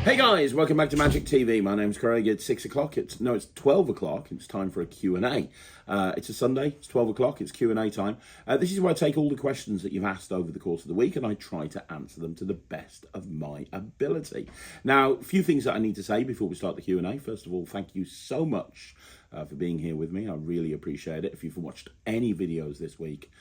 Hey guys, welcome back to Magic TV. My name's Craig. It's 6 o'clock. It's 12 o'clock. It's time for a Q&A. It's a Sunday. It's 12 o'clock. It's Q&A time. This is where I take all the questions that you've asked over the course of the week and I try to answer them to the best of my ability. Now, a few things that I need to say before we start the Q&A. First of all, thank you so much for being here with me. I really appreciate it. If you've watched any videos this week,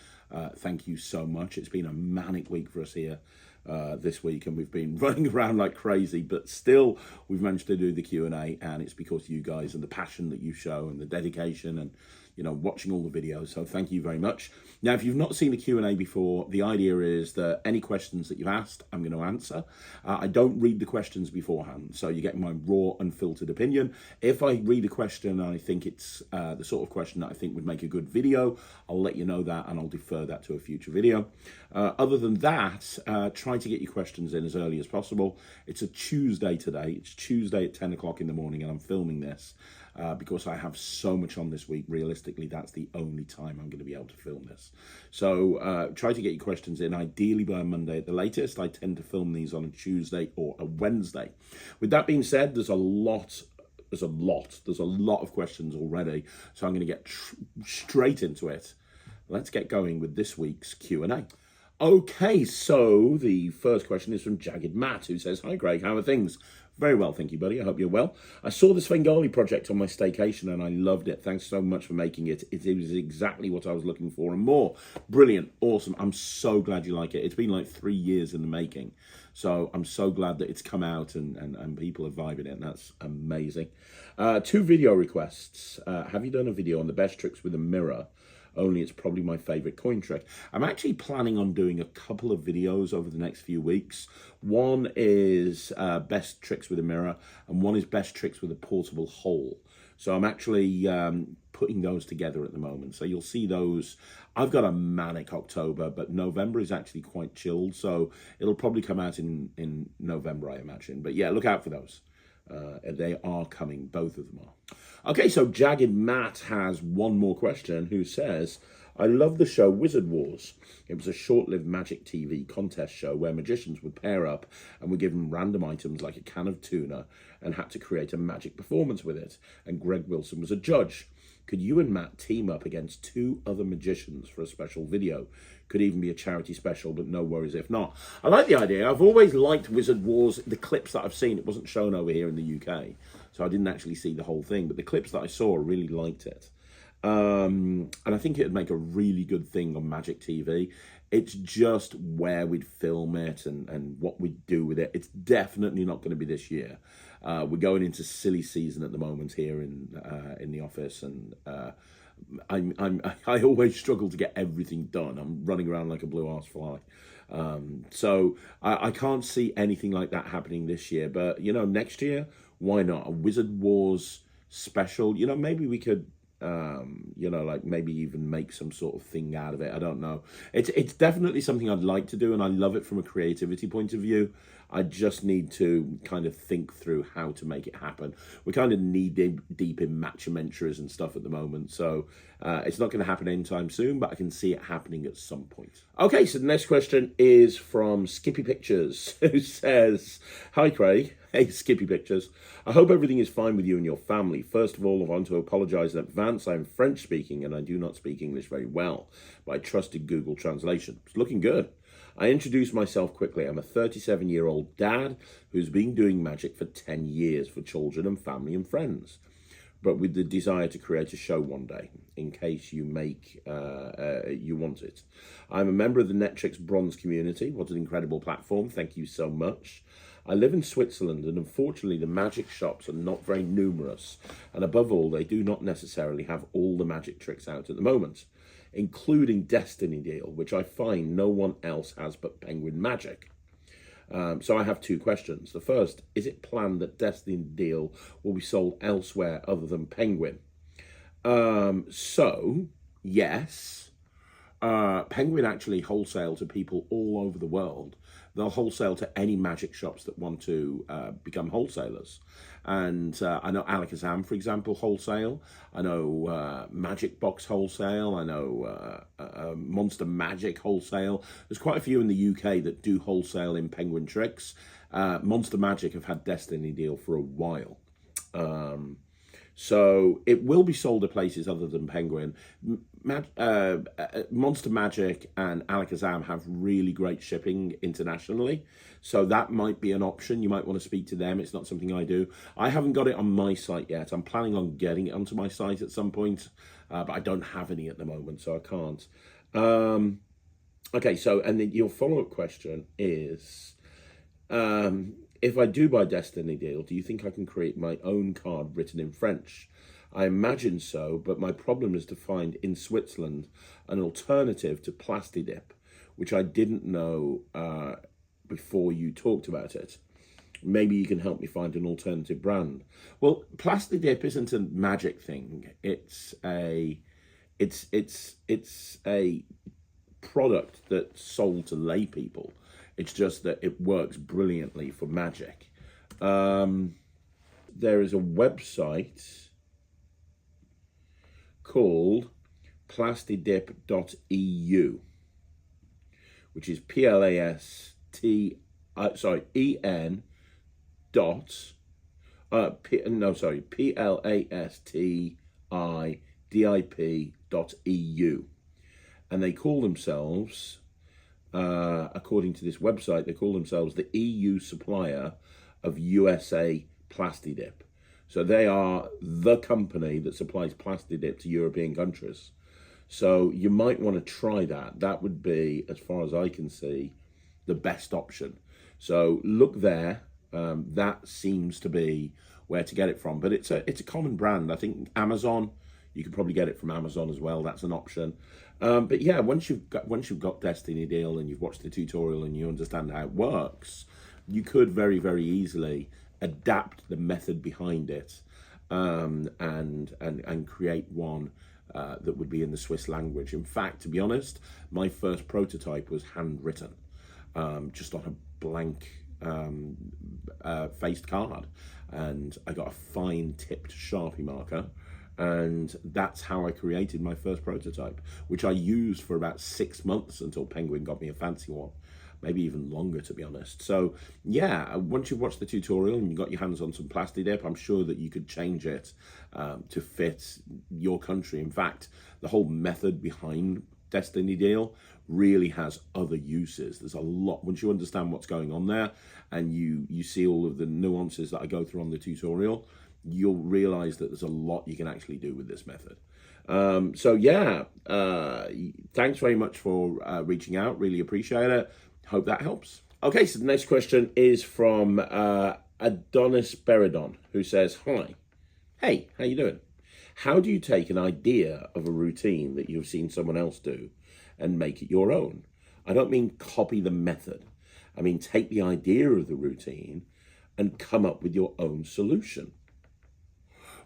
thank you so much. It's been a manic week for us here. This week, and we've been running around like crazy, but still we've managed to do the Q&A, and it's because of you guys and the passion that you show and the dedication and, you know, watching all the videos. So thank you very much. Now, if you've not seen the Q&A before, the idea is that any questions that you've asked, I'm going to answer. I don't read the questions beforehand, so you get my raw, unfiltered opinion. If I read a question and I think it's the sort of question that I think would make a good video, I'll let you know that and I'll defer that to a future video. Other than that, try to get your questions in as early as possible. It's a Tuesday today. It's Tuesday at 10 o'clock in the morning and I'm filming this because I have so much on this week. Realistically, that's the only time I'm going to be able to film this. So try to get your questions in, ideally by Monday at the latest. I tend to film these on a Tuesday or a Wednesday. With that being said, there's a lot of questions already. So I'm going to get straight into it. Let's get going with this week's Q&A. Okay, so the first question is from Jagged Matt, who says, "Hi Greg, how are things?" Very well, thank you, buddy. I hope you're well. I saw the Svengali project on my staycation and I loved it. Thanks so much for making it. It was exactly what I was looking for and more. Brilliant, awesome. I'm so glad you like it. It's been like 3 years in the making. So I'm so glad that it's come out and people are vibing it, and that's amazing. 2 video requests. Have you done a video on the best tricks with a mirror? Only it's probably my favorite coin trick. I'm actually planning on doing a couple of videos over the next few weeks. One is best tricks with a mirror, and one is best tricks with a portable hole. So I'm actually putting those together at the moment. So you'll see those. I've got a manic October, but November is actually quite chilled. So it'll probably come out in November, I imagine. But yeah, look out for those. They are coming, both of them are. Okay, so Jagged Matt has one more question, who says, "I love the show Wizard Wars. It was a short-lived Magic TV contest show where magicians would pair up and were given random items like a can of tuna and had to create a magic performance with it. And Greg Wilson was a judge. Could you and Matt team up against 2 other magicians for a special video? Could even be a charity special, but no worries if not." I like the idea. I've always liked Wizard Wars. The clips that I've seen, it wasn't shown over here in the UK, so I didn't actually see the whole thing, but the clips that I saw, I really liked it. And I think it would make a really good thing on Magic TV. It's just where we'd film it and what we'd do with it. It's definitely not going to be this year. We're going into silly season at the moment here in the office, and I always struggle to get everything done. I'm running around like a blue arse fly. So I can't see anything like that happening this year. But, you know, next year, why not? A Wizard Wars special. You know, maybe we could, you know, like maybe even make some sort of thing out of it. I don't know. It's definitely something I'd like to do, and I love it from a creativity point of view. I just need to kind of think through how to make it happen. We're kind of knee deep in matchmentries and stuff at the moment, so it's not going to happen anytime soon, but I can see it happening at some point. Okay, so the next question is from Skippy Pictures, who says, "Hi Craig." Hey, Skippy Pictures. "I hope everything is fine with you and your family. First of all, I want to apologise in advance. I am French speaking and I do not speak English very well, but I trusted Google Translation. It's looking good. I introduce myself quickly. I'm a 37-year-old dad who's been doing magic for 10 years for children and family and friends, but with the desire to create a show one day, in case you want it. I'm a member of the Netrix Bronze community. What an incredible platform. Thank you so much. I live in Switzerland, and unfortunately the magic shops are not very numerous, and above all, they do not necessarily have all the magic tricks out at the moment, including Destiny Deal, which I find no one else has but Penguin Magic. So I have 2 questions. The first, is it planned that Destiny Deal will be sold elsewhere other than Penguin? So, yes. Penguin actually wholesale to people all over the world. They'll wholesale to any magic shops that want to become wholesalers. And I know Alakazam, for example, wholesale. I know Magic Box wholesale. I know Monster Magic wholesale. There's quite a few in the UK that do wholesale in Penguin tricks. Monster Magic have had Destiny Deal for a while. So it will be sold at places other than Penguin. Monster Magic and Alakazam have really great shipping internationally. So that might be an option. You might want to speak to them. It's not something I do. I haven't got it on my site yet. I'm planning on getting it onto my site at some point, but I don't have any at the moment, so I can't. Okay, so, and then your follow-up question is, if I do buy Destiny Deal, do you think I can create my own card written in French? I imagine so, but my problem is to find in Switzerland an alternative to Plastidip, which I didn't know before you talked about it. Maybe you can help me find an alternative brand. Well, Plastidip isn't a magic thing. It's a product that's sold to lay people. It's just that it works brilliantly for magic. There is a website called plastidip.eu, which is plastidip.eu, and they call themselves, according to this website, they call themselves the EU supplier of USA Plastidip. So they are the company that supplies Plastidip to European countries. So you might want to try that. That would be, as far as I can see, the best option. So look there. That seems to be where to get it from. But it's a common brand. I think Amazon, you could probably get it from Amazon as well. That's an option. But yeah, once you've got Destiny Deal and you've watched the tutorial and you understand how it works, you could very, very easily adapt the method behind it, and create one that would be in the Swiss language. In fact, to be honest, my first prototype was handwritten, just on a blank faced card, and I got a fine tipped Sharpie marker, and that's how I created my first prototype, which I used for about 6 months until Penguin got me a fancy one. Maybe even longer, to be honest. So yeah, once you've watched the tutorial and you got your hands on some Plastidip, I'm sure that you could change it to fit your country. In fact, the whole method behind Destiny Deal really has other uses. There's a lot, once you understand what's going on there and you see all of the nuances that I go through on the tutorial, you'll realize that there's a lot you can actually do with this method. So yeah, thanks very much for reaching out. Really appreciate it. Hope that helps. Okay, so the next question is from Adonis Beridon, who says, hi, hey, how you doing? How do you take an idea of a routine that you've seen someone else do and make it your own? I don't mean copy the method. I mean, take the idea of the routine and come up with your own solution.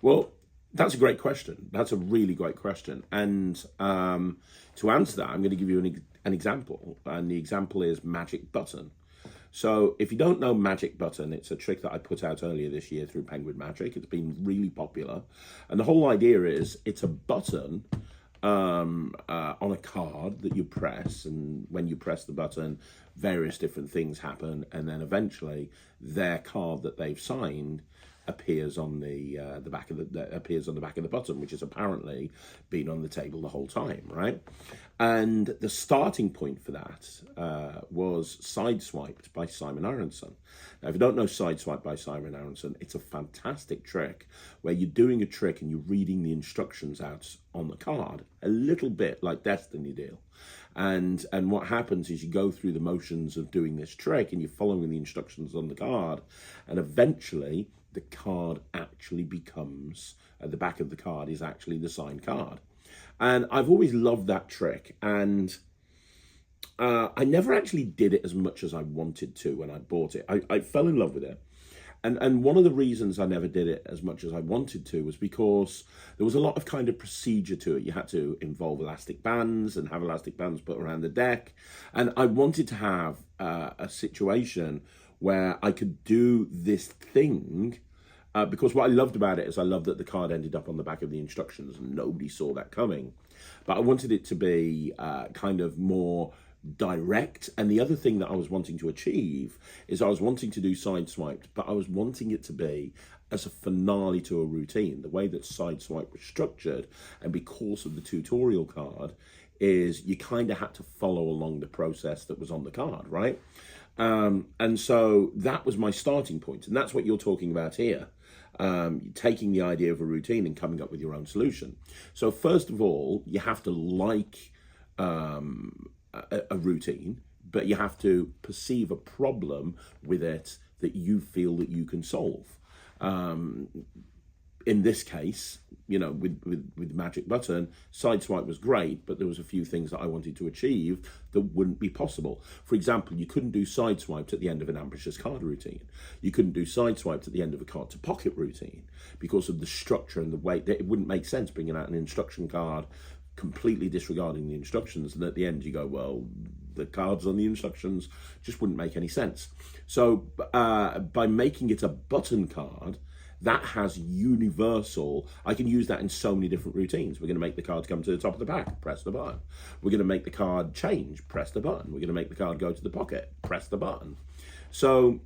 Well, that's a great question. That's a really great question. And to answer that, I'm going to give you an example. And the example is Magic Button. So if you don't know Magic Button, it's a trick that I put out earlier this year through Penguin Magic. It's been really popular. And the whole idea is it's a button on a card that you press. And when you press the button, various different things happen. And then eventually their card that they've signed appears on the back of the button, which has apparently been on the table the whole time, right? And the starting point for that was Sideswiped by Simon Aronson. Now, if you don't know Sideswiped by Simon Aronson, it's a fantastic trick where you're doing a trick and you're reading the instructions out on the card, a little bit like Destiny Deal. And what happens is you go through the motions of doing this trick and you're following the instructions on the card, and eventually the card actually becomes, at the back of the card is actually the signed card. And I've always loved that trick, and I never actually did it as much as I wanted to when I bought it. I fell in love with it, And one of the reasons I never did it as much as I wanted to was because there was a lot of kind of procedure to it. You had to involve elastic bands and have elastic bands put around the deck. And I wanted to have a situation where I could do this thing because what I loved about it is I loved that the card ended up on the back of the instructions and nobody saw that coming. But I wanted it to be kind of more direct. And the other thing that I was wanting to achieve is I was wanting to do Sideswiped, but I was wanting it to be as a finale to a routine. The way that Sideswipe was structured, and because of the tutorial card, is you kind of had to follow along the process that was on the card, right? And so that was my starting point. And that's what you're talking about here. Taking the idea of a routine and coming up with your own solution. So first of all, you have to like a routine, but you have to perceive a problem with it that you feel that you can solve. In this case, you know, with Magic Button, Sideswipe was great, but there was a few things that I wanted to achieve that wouldn't be possible. For example, you couldn't do Sideswiped at the end of an ambitious card routine. You couldn't do Sideswiped at the end of a card to pocket routine because of the structure and the way that it wouldn't make sense bringing out an instruction card completely disregarding the instructions, and at the end you go, well, the cards on the instructions just wouldn't make any sense. So by making it a button card, that has universal, I can use that in so many different routines. We're going to make the card come to the top of the pack, press the button. We're going to make the card change, press the button. We're going to make the card go to the pocket, press the button. So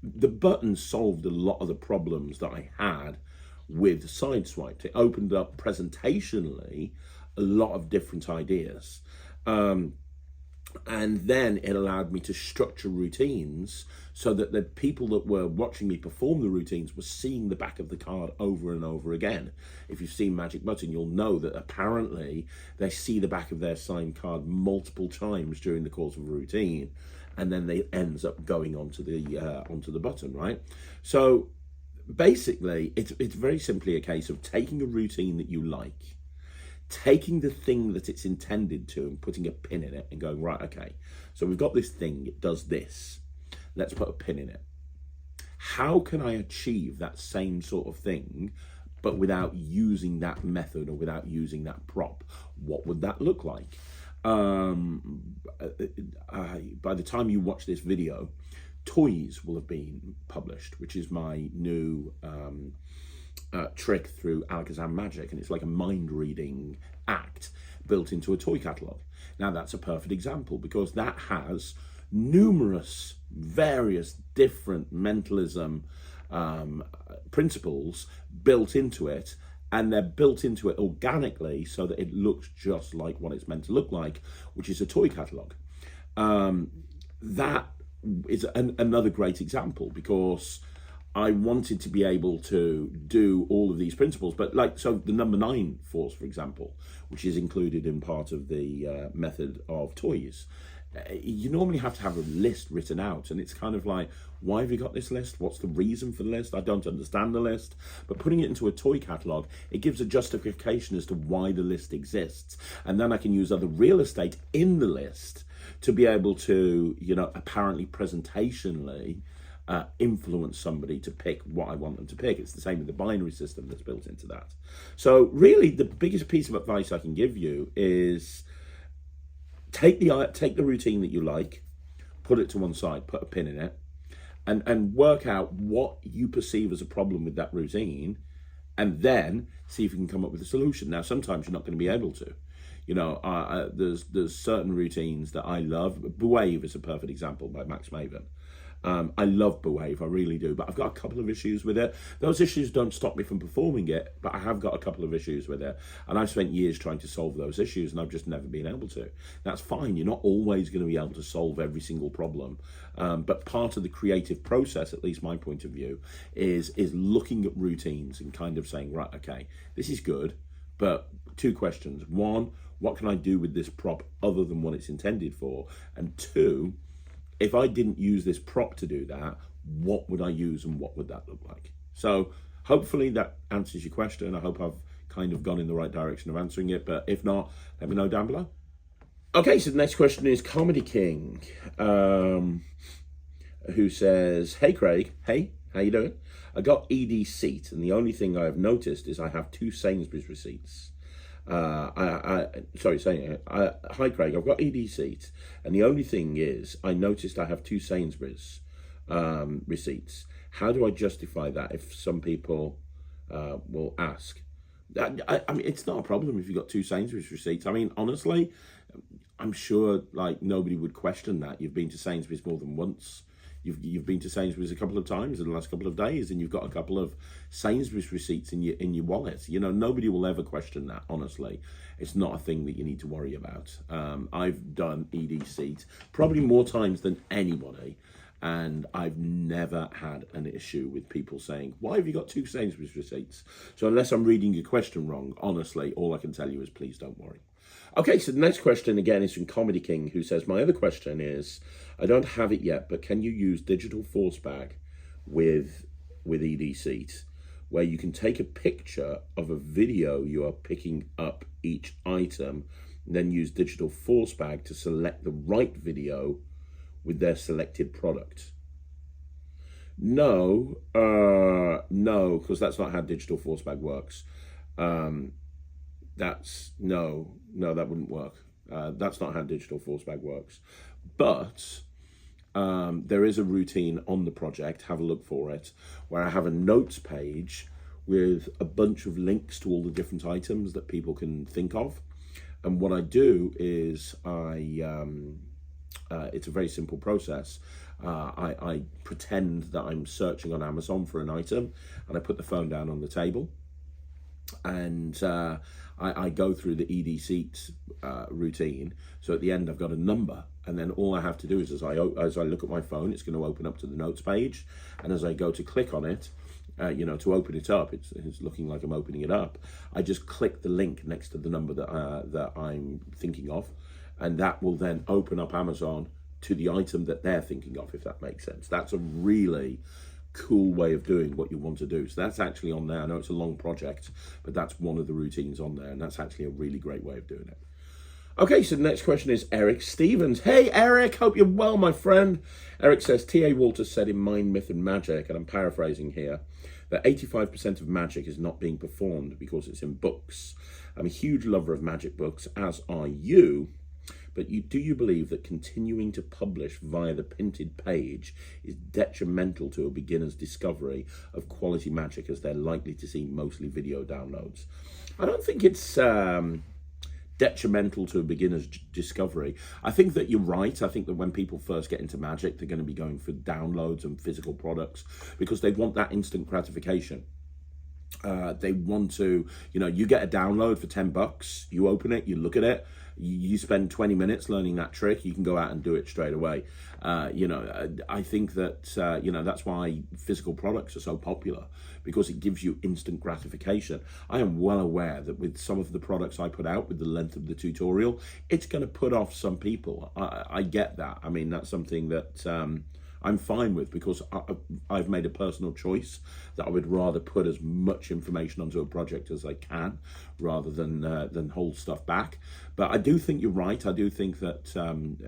the button solved a lot of the problems that I had with Sideswiped. It opened up presentationally a lot of different ideas. And then it allowed me to structure routines so that the people that were watching me perform the routines were seeing the back of the card over and over again. If you've seen Magic Button, you'll know that apparently they see the back of their signed card multiple times during the course of a routine, and then they ends up going onto the button, right? So basically, it's very simply a case of taking a routine that you like, taking the thing that it's intended to and putting a pin in it and going, right, okay, so we've got this thing, it does this, let's put a pin in it. How can I achieve that same sort of thing, but without using that method or without using that prop? What would that look like? By the time you watch this video, Toys will have been published, which is my new trick through Alakazam Magic, and it's like a mind-reading act built into a toy catalogue. Now that's a perfect example because that has numerous various different mentalism principles built into it, and they're built into it organically so that it looks just like what it's meant to look like, which is a toy catalogue. That is another great example because I wanted to be able to do all of these principles, but like, so the number 9 force, for example, which is included in part of the method of toys, you normally have to have a list written out, and it's kind of like, why have you got this list? What's the reason for the list? I don't understand the list. But putting it into a toy catalogue, it gives a justification as to why the list exists, and then I can use other real estate in the list to be able to, you know, apparently presentationally influence somebody to pick what I want them to pick. It's the same with the binary system that's built into that. So really, the biggest piece of advice I can give you is take the routine that you like, put it to one side, put a pin in it, and work out what you perceive as a problem with that routine, and then see if you can come up with a solution. Now, sometimes you're not going to be able to. You know, there's certain routines that I love. Behave is a perfect example by Max Maven. I love Behave, I really do, but I've got a couple of issues with it. Those issues don't stop me from performing it, but I have got a couple of issues with it, and I've spent years trying to solve those issues, and I've just never been able to. That's fine. You're not always going to be able to solve every single problem, but part of the creative process, at least my point of view, is looking at routines and kind of saying, right, okay, this is good, but 2 questions. 1, what can I do with this prop other than what it's intended for? And 2, if I didn't use this prop to do that, what would I use and what would that look like? So hopefully that answers your question. I hope I've kind of gone in the right direction of answering it, but if not, let me know down below. Okay, so the next question is Comedy King, who says, hey Craig, hey, How you doing? I got EDCeight, and the only thing I have noticed is I have 2 Sainsbury's receipts. Hi Craig, I've got EDCeight, and the only thing is I noticed I have 2 Sainsbury's receipts. How do I justify that if some people will ask? I mean, it's not a problem if you've got 2 Sainsbury's receipts. I mean, honestly, I'm sure like nobody would question that. You've been to Sainsbury's more than once. You've been to Sainsbury's a couple of times in the last couple of days, and you've got a couple of Sainsbury's receipts in your wallet. You know, nobody will ever question that. Honestly, it's not a thing that you need to worry about. I've done EDCeight probably more times than anybody, and I've never had an issue with people saying, "Why have you got 2 Sainsbury's receipts?" So unless I'm reading your question wrong, honestly, all I can tell you is please don't worry. Okay, so the next question again is from Comedy King, who says, my other question is, I don't have it yet, but can you use digital force bag with EDCeight, where you can take a picture of a video you are picking up each item, and then use digital force bag to select the right video with their selected product? No, because that's not how digital force bag works. That wouldn't work. That's not how digital force bag works. But there is a routine on the project, have a look for it, where I have a notes page with a bunch of links to all the different items that people can think of. And what I do is it's a very simple process. I pretend that I'm searching on Amazon for an item, and I put the phone down on the table, and I go through the EDCeight routine. So at the end, I've got a number, and then all I have to do is as I look at my phone, it's going to open up to the notes page, and as I go to click on it, to open it up, it's looking like I'm opening it up. I just click the link next to the number that I'm thinking of, and that will then open up Amazon to the item that they're thinking of, if that makes sense. That's a really cool way of doing what you want to do. So that's actually on there. I know it's a long project, but that's one of the routines on there, and that's actually a really great way of doing it. Okay, so the next question is Eric Stevens. Hey Eric, hope you're well, my friend. Eric says, T.A. Walters said in Mind, Myth and Magic, and I'm paraphrasing here, that 85% of magic is not being performed because it's in books. I'm a huge lover of magic books, as are you. But do you believe that continuing to publish via the printed page is detrimental to a beginner's discovery of quality magic, as they're likely to see mostly video downloads? I don't think it's detrimental to a beginner's discovery. I think that you're right. I think that when people first get into magic, they're going to be going for downloads and physical products because they want that instant gratification. They want to, you get a download for $10, you open it, you look at it, you spend 20 minutes learning that trick, you can go out and do it straight away. I think that, that's why physical products are so popular, because it gives you instant gratification. I am well aware that with some of the products I put out, with the length of the tutorial, it's going to put off some people. I get that. I mean, that's something that I'm fine with, because I've made a personal choice that I would rather put as much information onto a project as I can, rather than hold stuff back. But I do think you're right. I do think that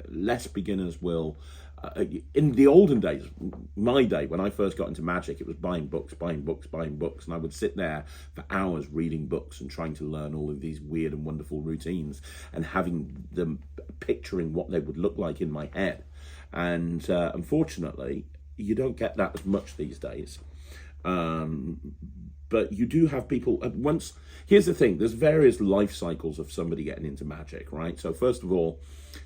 less beginners will. In the olden days, my day, when I first got into magic, it was buying books, and I would sit there for hours reading books and trying to learn all of these weird and wonderful routines, and having them picturing what they would look like in my head. And unfortunately, you don't get that as much these days. But you do have people at once. Here's the thing, there's various life cycles of somebody getting into magic, right? So first of all,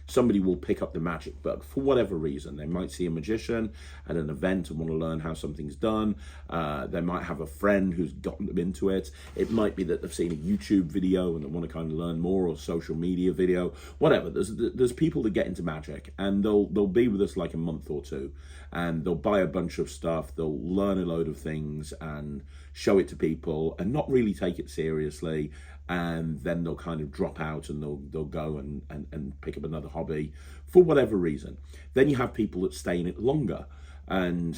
somebody will pick up the magic book for whatever reason. They might see a magician at an event and want to learn how something's done. They might have a friend who's gotten them into it. It might be that they've seen a YouTube video and they want to kind of learn more, or social media video, whatever. There's people that get into magic, and they'll be with us like a month or two, and they'll buy a bunch of stuff, they'll learn a load of things and show it to people and not really take it seriously, and then they'll kind of drop out and they'll go and pick up another hobby for whatever reason. Then you have people that stay in it longer, and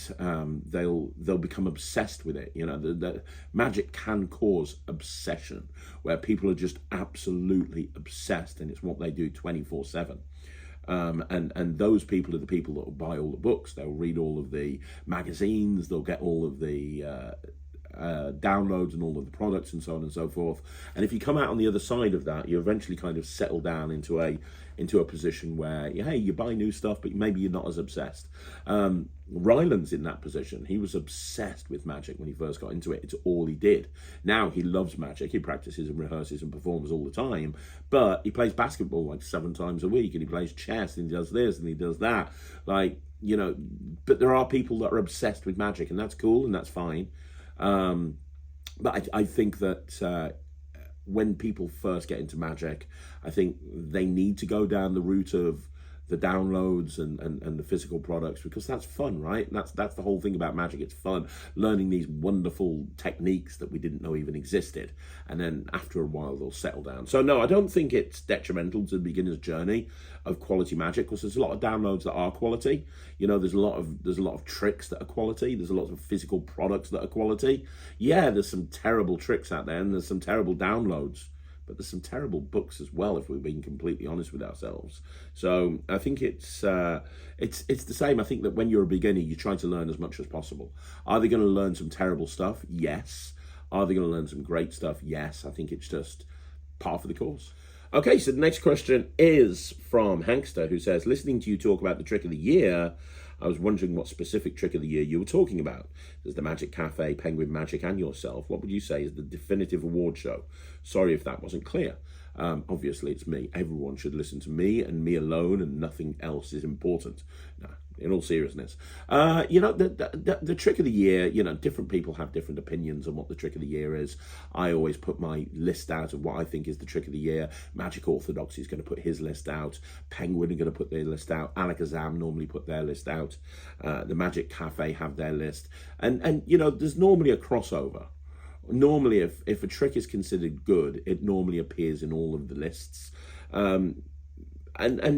they'll become obsessed with it. The magic can cause obsession, where people are just absolutely obsessed, and it's what they do 24/7. And those people are the people that will buy all the books. They'll read all of the magazines. They'll get all of the downloads and all of the products and so on and so forth. And if you come out on the other side of that, you eventually kind of settle down into a position where, hey, you buy new stuff, but maybe you're not as obsessed. Ryland's in that position. He was obsessed with magic when he first got into it. It's all he did. Now he loves magic. He practices and rehearses and performs all the time, but he plays basketball like 7 times a week, and he plays chess, and he does this and he does that. Like, you know, but there are people that are obsessed with magic, and that's cool and that's fine. But I think that when people first get into magic, I think they need to go down the route of the downloads and the physical products, because that's fun, right? That's the whole thing about magic. It's fun learning these wonderful techniques that we didn't know even existed, and then after a while they'll settle down. So no, I don't think it's detrimental to the beginner's journey of quality magic, because there's a lot of downloads that are quality. You know, there's a lot of tricks that are quality. There's a lot of physical products that are quality. Yeah, there's some terrible tricks out there, and there's some terrible downloads. But there's some terrible books as well, if we're being completely honest with ourselves. So I think it's the same. I think that when you're a beginner, you try to learn as much as possible. Are they going to learn some terrible stuff? Yes. Are they going to learn some great stuff? Yes. I think it's just part of the course. Okay, so the next question is from Hankster, who says, listening to you talk about the trick of the year, I was wondering what specific trick of the year you were talking about. There's the Magic Cafe, Penguin Magic, and yourself. What would you say is the definitive award show? Sorry if that wasn't clear. Obviously, it's me. Everyone should listen to me and me alone, and nothing else is important. No, in all seriousness. You know, the trick of the year, you know, different people have different opinions on what the trick of the year is. I always put my list out of what I think is the trick of the year. Magic Orthodoxy is going to put his list out. Penguin are going to put their list out. Alakazam normally put their list out. The Magic Cafe have their list. And you know, there's normally a crossover. Normally, if a trick is considered good, it normally appears in all of the lists. And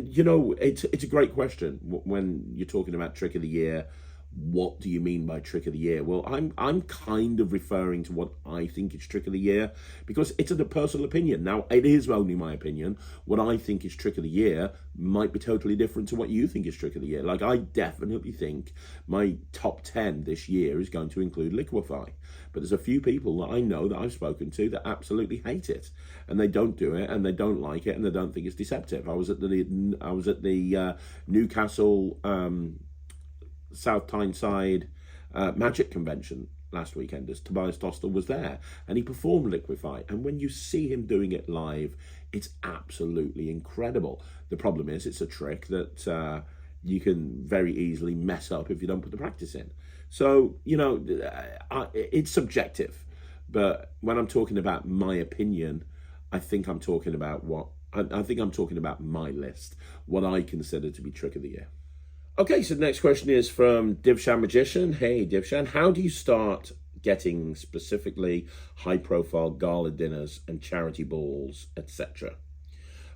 you know, it's a great question when you're talking about trick of the year. What do you mean by trick of the year? Well, I'm kind of referring to what I think is trick of the year, because it's a personal opinion. Now, it is only my opinion. What I think is trick of the year might be totally different to what you think is trick of the year. Like, I definitely think my top 10 this year is going to include Liquify. But there's a few people that I know that I've spoken to that absolutely hate it, and they don't do it, and they don't like it, and they don't think it's deceptive. I was at the Newcastle South Tyneside Magic Convention last weekend, as Tobias Dostal was there, and he performed Liquify, and when you see him doing it live, it's absolutely incredible. The problem is, it's a trick that you can very easily mess up if you don't put the practice in. So, you know, it's subjective, but when I'm talking about my opinion, I think I'm talking about my list, what I consider to be trick of the year. Okay, so the next question is from Divshan Magician. Hey, Divshan, how do you start getting specifically high-profile gala dinners and charity balls, etc.?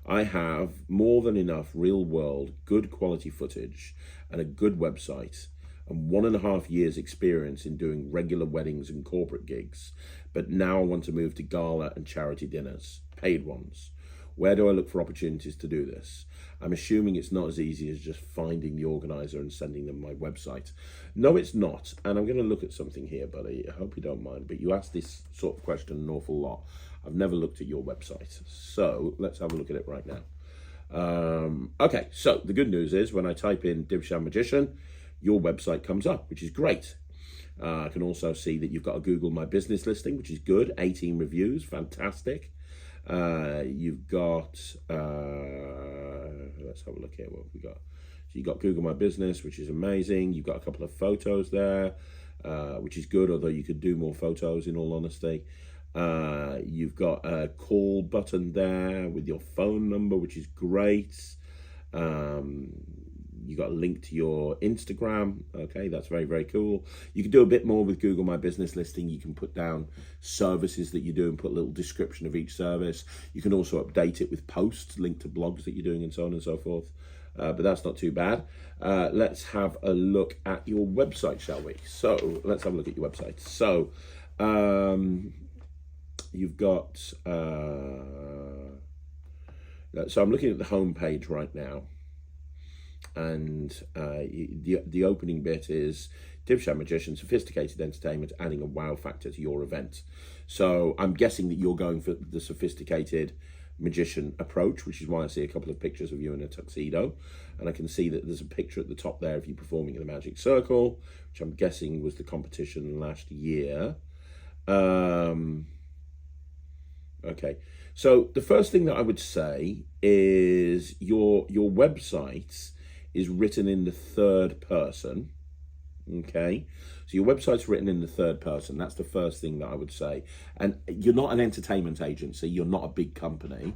I have more than enough real-world, good quality footage and a good website, and 1.5 years experience in doing regular weddings and corporate gigs, but now I want to move to gala and charity dinners, paid ones. Where do I look for opportunities to do this? I'm assuming it's not as easy as just finding the organizer and sending them my website. No, it's not. And I'm going to look at something here, buddy. I hope you don't mind, but you asked this sort of question an awful lot. I've never looked at your website. So let's have a look at it right now. Okay, so the good news is when I type in Divshan Magician, your website comes up, which is great. I can also see that you've got a Google My Business listing, which is good. 18 reviews, fantastic. You've got, let's have a look here, what have we got? So you've got Google My Business, which is amazing. You've got a couple of photos there, which is good, although you could do more photos in all honesty. You've got a call button there with your phone number, which is great. You got a link to your Instagram. Okay, that's very, very cool. You can do a bit more with Google My Business listing. You can put down services that you do and put a little description of each service. You can also update it with posts, link to blogs that you're doing and so on and so forth. But that's not too bad. Let's have a look at your website, shall we? So let's have a look at your website. So you've got, so I'm looking at the home page right now. and the opening bit is Divshan Magician, sophisticated entertainment, adding a wow factor to your event. So I'm guessing that you're going for the sophisticated magician approach, which is why I see a couple of pictures of you in a tuxedo, and I can see that there's a picture at the top there of you performing in the Magic Circle, which I'm guessing was the competition last year. Okay, so the first thing that I would say is your website is written in the third person. Okay, so your website's written in the third person. That's the first thing that I would say. And you're not an entertainment agency, you're not a big company.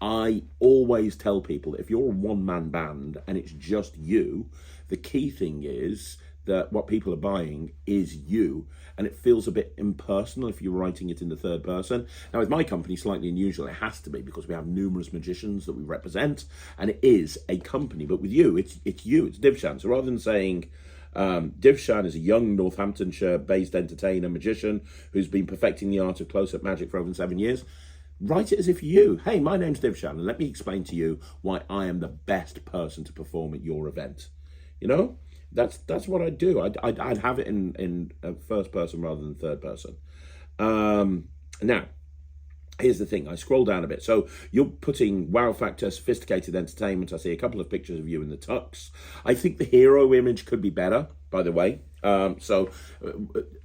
I always tell people that if you're a one-man band and it's just you, the key thing is that what people are buying is you, and it feels a bit impersonal if you're writing it in the third person. Now with my company, slightly unusual, it has to be, because we have numerous magicians that we represent, and it is a company. But with you, it's you, it's Divshan. So rather than saying Divshan is a young Northamptonshire-based entertainer, magician, who's been perfecting the art of close-up magic for over 7 years, write it as if you, hey, my name's Divshan, and let me explain to you why I am the best person to perform at your event. You know? That's what I'd do. I'd have it in first person rather than third person. Now, here's the thing. I scroll down a bit. So you're putting wow factor, sophisticated entertainment. I see a couple of pictures of you in the tux. I think the hero image could be better, by the way. So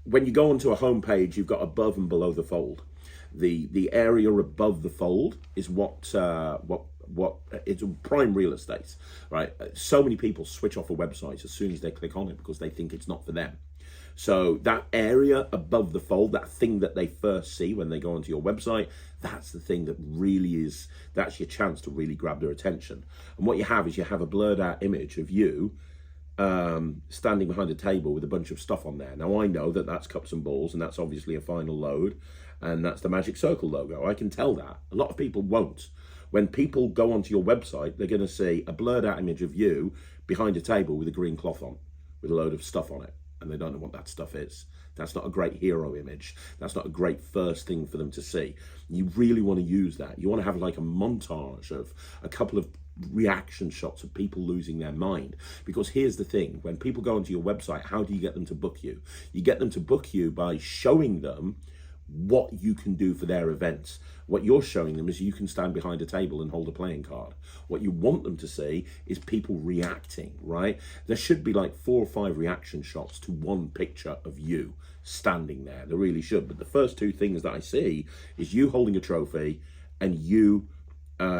when you go onto a homepage, you've got above and below the fold. The area above the fold is what it's prime real estate, right? So many people switch off a website as soon as they click on it because they think it's not for them. So that area above the fold, that thing that they first see when they go onto your website, that's the thing that really is, that's your chance to really grab their attention. And what you have is you have a blurred out image of you standing behind a table with a bunch of stuff on there. Now I know that that's cups and balls, and that's obviously a final load, and that's the Magic Circle logo. I can tell that. A lot of people won't. When people go onto your website, they're going to see a blurred out image of you behind a table with a green cloth on, with a load of stuff on it, and they don't know what that stuff is. That's not a great hero image. That's not a great first thing for them to see. You really want to use that. You want to have like a montage of a couple of reaction shots of people losing their mind. Because here's the thing, when people go onto your website, how do you get them to book you? You get them to book you by showing them what you can do for their events. What you're showing them is you can stand behind a table and hold a playing card. What you want them to see is people reacting, right? There should be like 4 or 5 reaction shots to one picture of you standing there. There really should. But the first 2 things that I see is you holding a trophy and you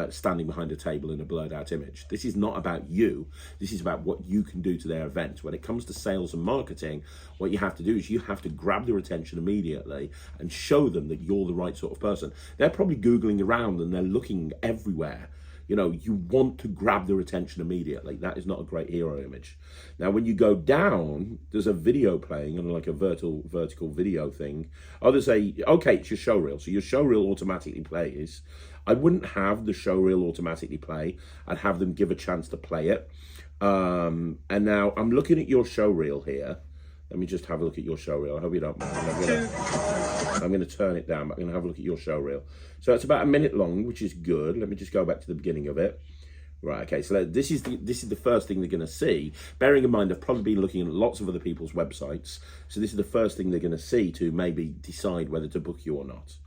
standing behind a table in a blurred out image. This is not about you. This is about what you can do to their event. When it comes to sales and marketing, what you have to do is you have to grab their attention immediately and show them that you're the right sort of person. They're probably Googling around and they're looking everywhere. You know, you want to grab their attention immediately. That is not a great hero image. Now, when you go down, there's a video playing on like a vertical video thing. Oh, there's okay, it's your show reel. So your show reel automatically plays. I wouldn't have the show reel automatically play. I'd have them give a chance to play it. And now I'm looking at your show reel here. Let me just have a look at your show reel. I hope you don't mind. I'm going to turn it down, but I'm going to have a look at your show reel. So it's about 1 minute long, which is good. Let me just go back to the beginning of it. Right, okay, so this is the first thing they're going to see. Bearing in mind, they've probably been looking at lots of other people's websites. So this is the first thing they're going to see to maybe decide whether to book you or not.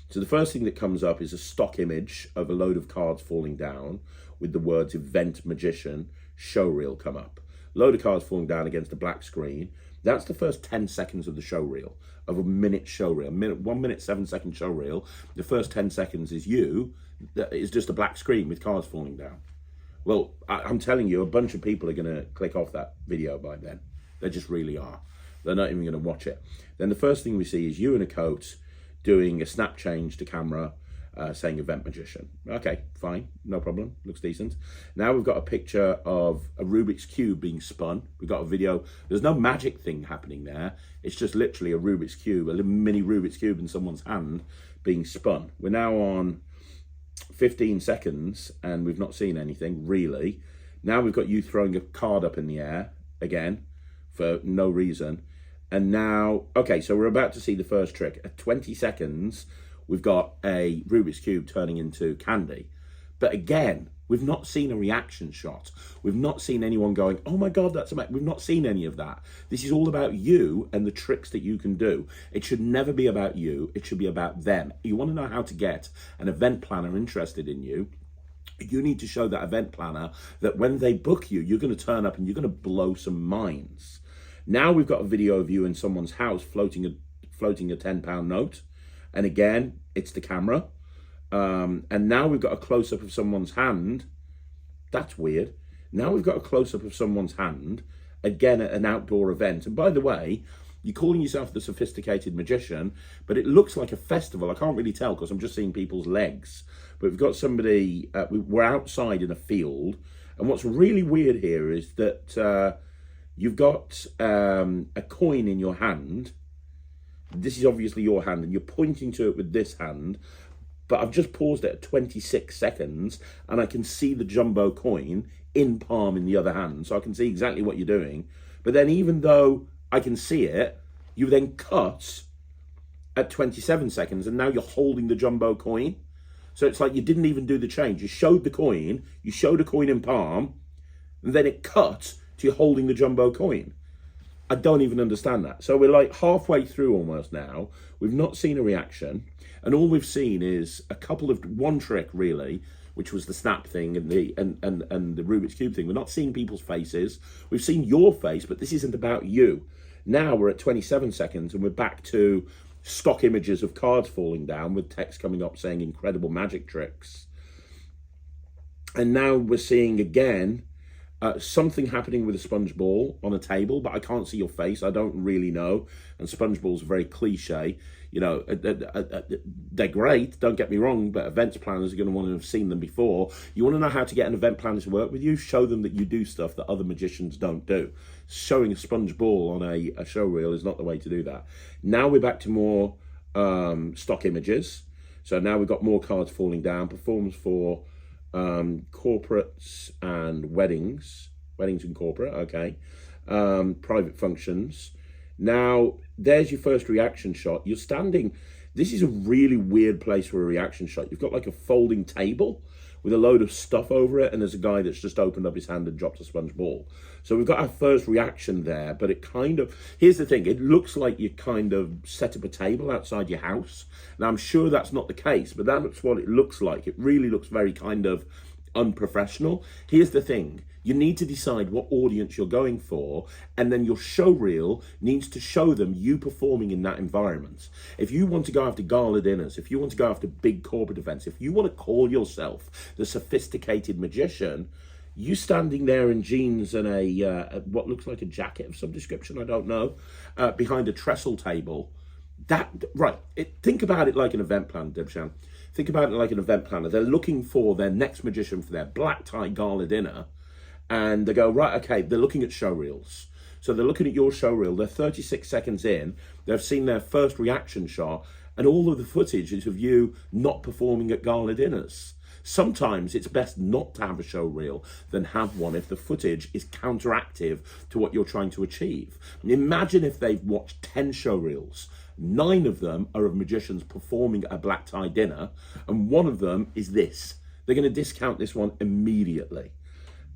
So the first thing that comes up is a stock image of a load of cards falling down with the words Event Magician Show Reel come up. Load of cards falling down against a black screen. That's the first 10 seconds of the show reel, of a minute show reel. 1 minute, 7 second show reel. The first 10 seconds is you. It's just a black screen with cards falling down. Well, I'm telling you, a bunch of people are going to click off that video by then. They just really are. They're not even going to watch it. Then the first thing we see is you in a coat doing a snap change to camera, saying Event Magician. Okay, fine, no problem, looks decent. Now we've got a picture of a Rubik's Cube being spun. We've got a video, there's no magic thing happening there. It's just literally a Rubik's Cube, a little mini Rubik's Cube in someone's hand being spun. We're now on 15 seconds and we've not seen anything, really. Now we've got you throwing a card up in the air, again, for no reason. And now, okay, so we're about to see the first trick. At 20 seconds, we've got a Rubik's Cube turning into candy. But again, We've not seen a reaction shot. We've not seen anyone going, oh my God, that's amazing. We've not seen any of that. This is all about you and the tricks that you can do. It should never be about you. It should be about them. You want to know how to get an event planner interested in you. You need to show that event planner that when they book you, you're going to turn up and you're going to blow some minds. Now we've got a video of you in someone's house floating a £10 note. And again, it's the camera. And now we've got a close-up of someone's hand. That's weird. Now we've got a close-up of someone's hand, again at an outdoor event. And by the way, you're calling yourself the sophisticated magician, but it looks like a festival. I can't really tell because I'm just seeing people's legs. But we've got somebody, we're outside in a field. And what's really weird here is that you've got a coin in your hand. This is obviously your hand, and you're pointing to it with this hand. But I've just paused it at 26 seconds, and I can see the jumbo coin in palm in the other hand. So I can see exactly what you're doing. But then even though I can see it, you then cut at 27 seconds, and now you're holding the jumbo coin. So it's like you didn't even do the change. You showed the coin, you showed a coin in palm, and then it cut to you holding the jumbo coin. I don't even understand that. So we're like halfway through almost now. We've not seen a reaction. And all we've seen is one trick really, which was the snap thing and the Rubik's Cube thing. We're not seeing people's faces. We've seen your face, but this isn't about you. Now we're at 27 seconds and we're back to stock images of cards falling down with text coming up saying incredible magic tricks. And now we're seeing again something happening with a sponge ball on a table, but I can't see your face. I don't really know. And sponge balls are very cliche. You know, they're great, don't get me wrong, but events planners are going to want to have seen them before. You want to know how to get an event planner to work with you? Show them that you do stuff that other magicians don't do. Showing a sponge ball on a show reel is not the way to do that. Now we're back to more stock images. So now we've got more cards falling down. Performs for corporates and weddings and corporate, okay. Private functions. Now, there's your first reaction shot. You're standing, this is a really weird place for a reaction shot. You've got like a folding table with a load of stuff over it, and there's a guy that's just opened up his hand and dropped a sponge ball. So we've got our first reaction there, but it kind of, here's the thing, it looks like you kind of set up a table outside your house. Now, I'm sure that's not the case, but that's what it looks like. It really looks very kind of unprofessional. Here's the thing. You need to decide what audience you're going for, and then your show reel needs to show them you performing in that environment. If you want to go after gala dinners, if you want to go after big corporate events, if you want to call yourself the sophisticated magician, you standing there in jeans and a what looks like a jacket of some description, I don't know, behind a trestle table, think about it like an event planner, Dibshan. Think about it like an event planner. They're looking for their next magician for their black tie gala dinner. And they go, right, okay, they're looking at show reels. So they're looking at your show reel. They're 36 seconds in. They've seen their first reaction shot. And all of the footage is of you not performing at gala dinners. Sometimes it's best not to have a show reel than have one if the footage is counteractive to what you're trying to achieve. Imagine if they've watched 10 show reels. 9 of them are of magicians performing at a black tie dinner. And one of them is this. They're going to discount this one immediately.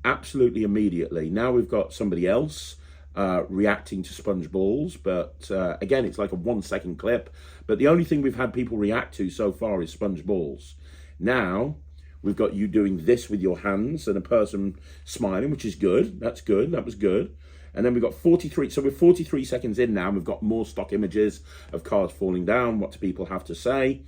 Absolutely immediately. Now we've got somebody else reacting to sponge balls, but again, it's like a 1 second clip. But the only thing we've had people react to so far is sponge balls. Now we've got you doing this with your hands and a person smiling, which is good. That's good. That was good. And then we've got 43. So we're 43 seconds in now. We've got more stock images of cards falling down. What do people have to say?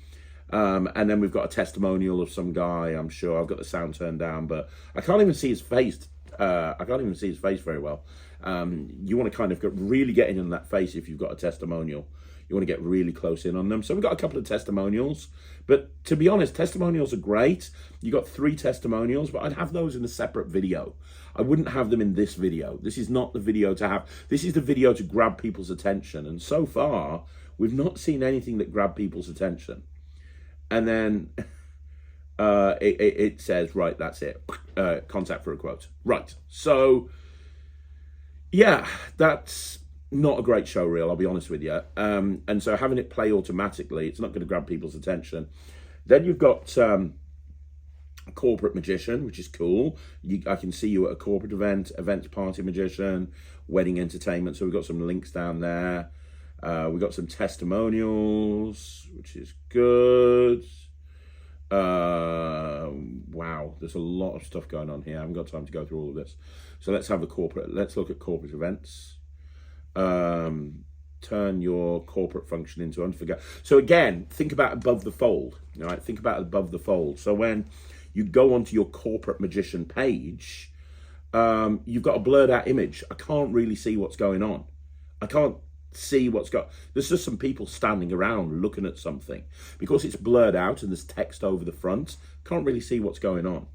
And then we've got a testimonial of some guy, I'm sure. I've got the sound turned down, but I can't even see his face. I can't even see his face very well. You want to kind of really get in on that face if you've got a testimonial. You want to get really close in on them. So we've got a couple of testimonials. But to be honest, testimonials are great. You got 3 testimonials, but I'd have those in a separate video. I wouldn't have them in this video. This is not the video to have. This is the video to grab people's attention. And so far, we've not seen anything that grabbed people's attention. And then it says, right, that's it. Contact for a quote. Right. So, yeah, that's not a great show reel, I'll be honest with you. And so having it play automatically, it's not going to grab people's attention. Then you've got a corporate magician, which is cool. I can see you at a corporate event, events party magician, wedding entertainment. So we've got some links down there. We've got some testimonials, which is good. Wow, there's a lot of stuff going on here. I haven't got time to go through all of this. So let's look at corporate events. Turn your corporate function into unforgettable. So again, think about above the fold, right? Think about above the fold. So when you go onto your corporate magician page, you've got a blurred out image. I can't really see what's going on. I can't see there's just some people standing around looking at something. Because it's blurred out and there's text over the front, can't really see what's going on.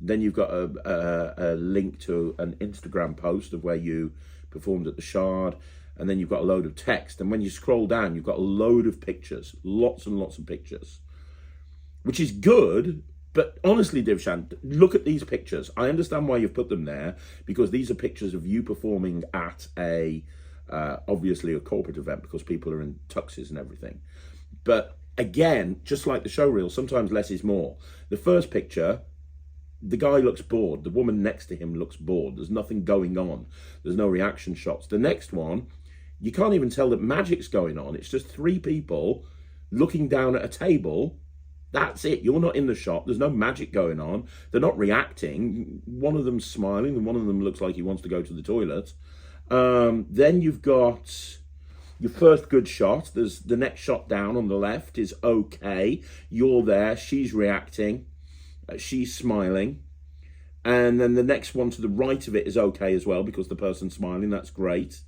Then you've got a link to an Instagram post of where you performed at the Shard, and then you've got a load of text. And when you scroll down, you've got a load of pictures, lots and lots of pictures, which is good. But honestly, Divshan, look at these pictures. I understand why you've put them there, because these are pictures of you performing at obviously a corporate event, because people are in tuxes and everything. But again, just like the show reel, sometimes less is more. The first picture, the guy looks bored. The woman next to him looks bored. There's nothing going on. There's no reaction shots. The next one, you can't even tell that magic's going on. It's just three people looking down at a table. That's it. You're not in the shop. There's no magic going on. They're not reacting. One of them's smiling and one of them looks like he wants to go to the toilet. Then you've got your first good shot. There's the next shot down on the left is okay. You're there. She's reacting. She's smiling. And then the next one to the right of it is okay as well, because the person's smiling. That's great.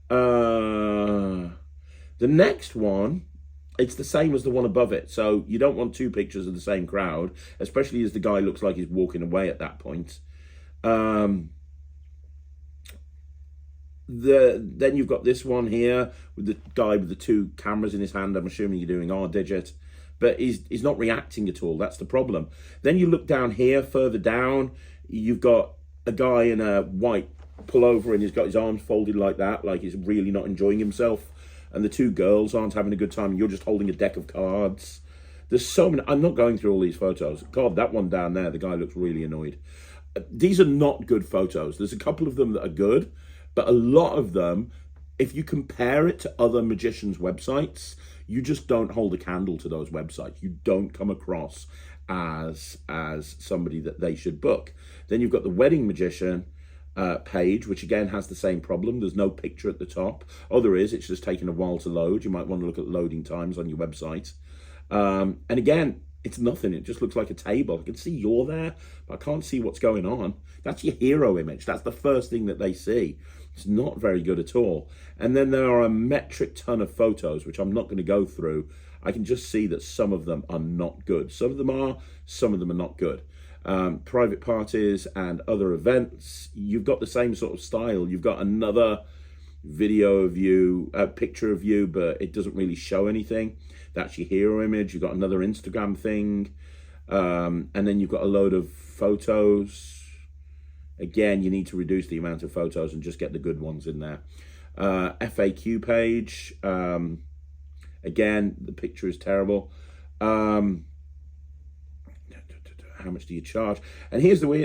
The next one, it's the same as the one above it. So you don't want two pictures of the same crowd, especially as the guy looks like he's walking away at that point. Then you've got this one here with the guy with the two cameras in his hand. I'm assuming you're doing R-digit. But he's not reacting at all. That's the problem. Then you look down here, further down, you've got a guy in a white pullover and he's got his arms folded like that, like he's really not enjoying himself. And the two girls aren't having a good time. You're just holding a deck of cards. There's so many. I'm not going through all these photos. God, that one down there, the guy looks really annoyed. These are not good photos. There's a couple of them that are good, but a lot of them, if you compare it to other magicians' websites, you just don't hold a candle to those websites. You don't come across as somebody that they should book. Then you've got the wedding magician page, which again has the same problem. There's no picture at the top. Oh, there is. It's just taking a while to load. You might want to look at loading times on your website. And again, it's nothing. It just looks like a table. I can see you're there, but I can't see what's going on. That's your hero image. That's the first thing that they see. It's not very good at all. And then there are a metric ton of photos, which I'm not going to go through. I can just see that some of them are not good. Some of them are not good. Private parties and other events, you've got the same sort of style. You've got another video of you, a picture of you, but it doesn't really show anything. That's your hero image. You've got another Instagram thing. And then you've got a load of photos. Again, you need to reduce the amount of photos and just get the good ones in there. FAQ page. Again, the picture is terrible. How much do you charge? And here's the way,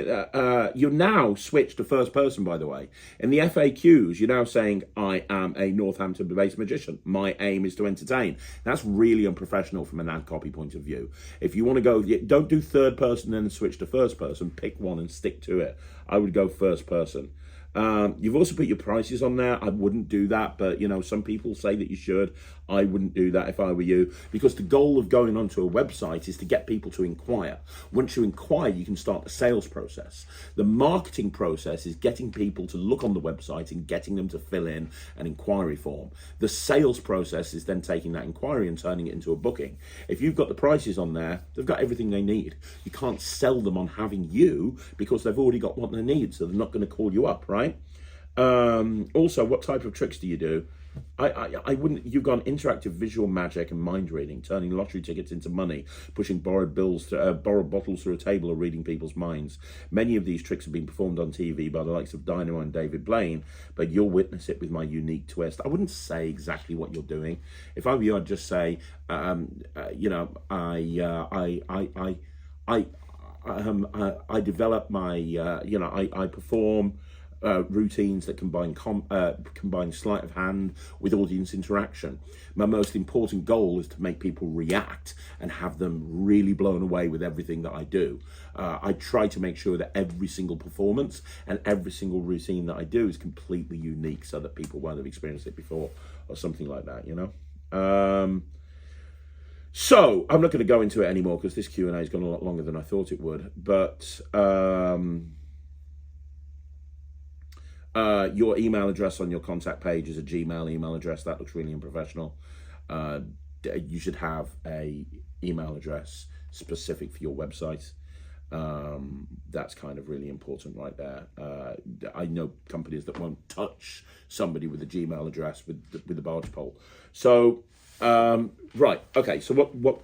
you're now switched to first person, by the way. In the FAQs, you're now saying, I am a Northampton-based magician. My aim is to entertain. That's really unprofessional from an ad copy point of view. If you want to go, don't do third person and then switch to first person. Pick one and stick to it. I would go first person. You've also put your prices on there. I wouldn't do that, but you know, some people say that you should. I wouldn't do that if I were you, because the goal of going onto a website is to get people to inquire. Once you inquire, you can start the sales process. The marketing process is getting people to look on the website and getting them to fill in an inquiry form. The sales process is then taking that inquiry and turning it into a booking. If you've got the prices on there, they've got everything they need. You can't sell them on having you because they've already got what they need, so they're not going to call you up, right? Also, what type of tricks do you do? I wouldn't. You've gone interactive visual magic and mind reading, turning lottery tickets into money, pushing borrowed borrowed bottles through a table, or reading people's minds. Many of these tricks have been performed on TV by the likes of Dynamo and David Blaine, but you'll witness it with my unique twist. I wouldn't say exactly what you're doing. If I were you, I'd just say, you know, I develop my, you know, I perform routines that combine sleight of hand with audience interaction. My most important goal is to make people react and have them really blown away with everything that I do. I try to make sure that every single performance and every single routine that I do is completely unique, so that people won't have experienced it before, or something like that, you know. So I'm not going to go into it anymore, because this Q&A has gone a lot longer than I thought it would. But your email address on your contact page is a Gmail email address. That looks really unprofessional. You should have a email address specific for your website. That's kind of really important right there. I know companies that won't touch somebody with a Gmail address with the barge pole. So right, okay. So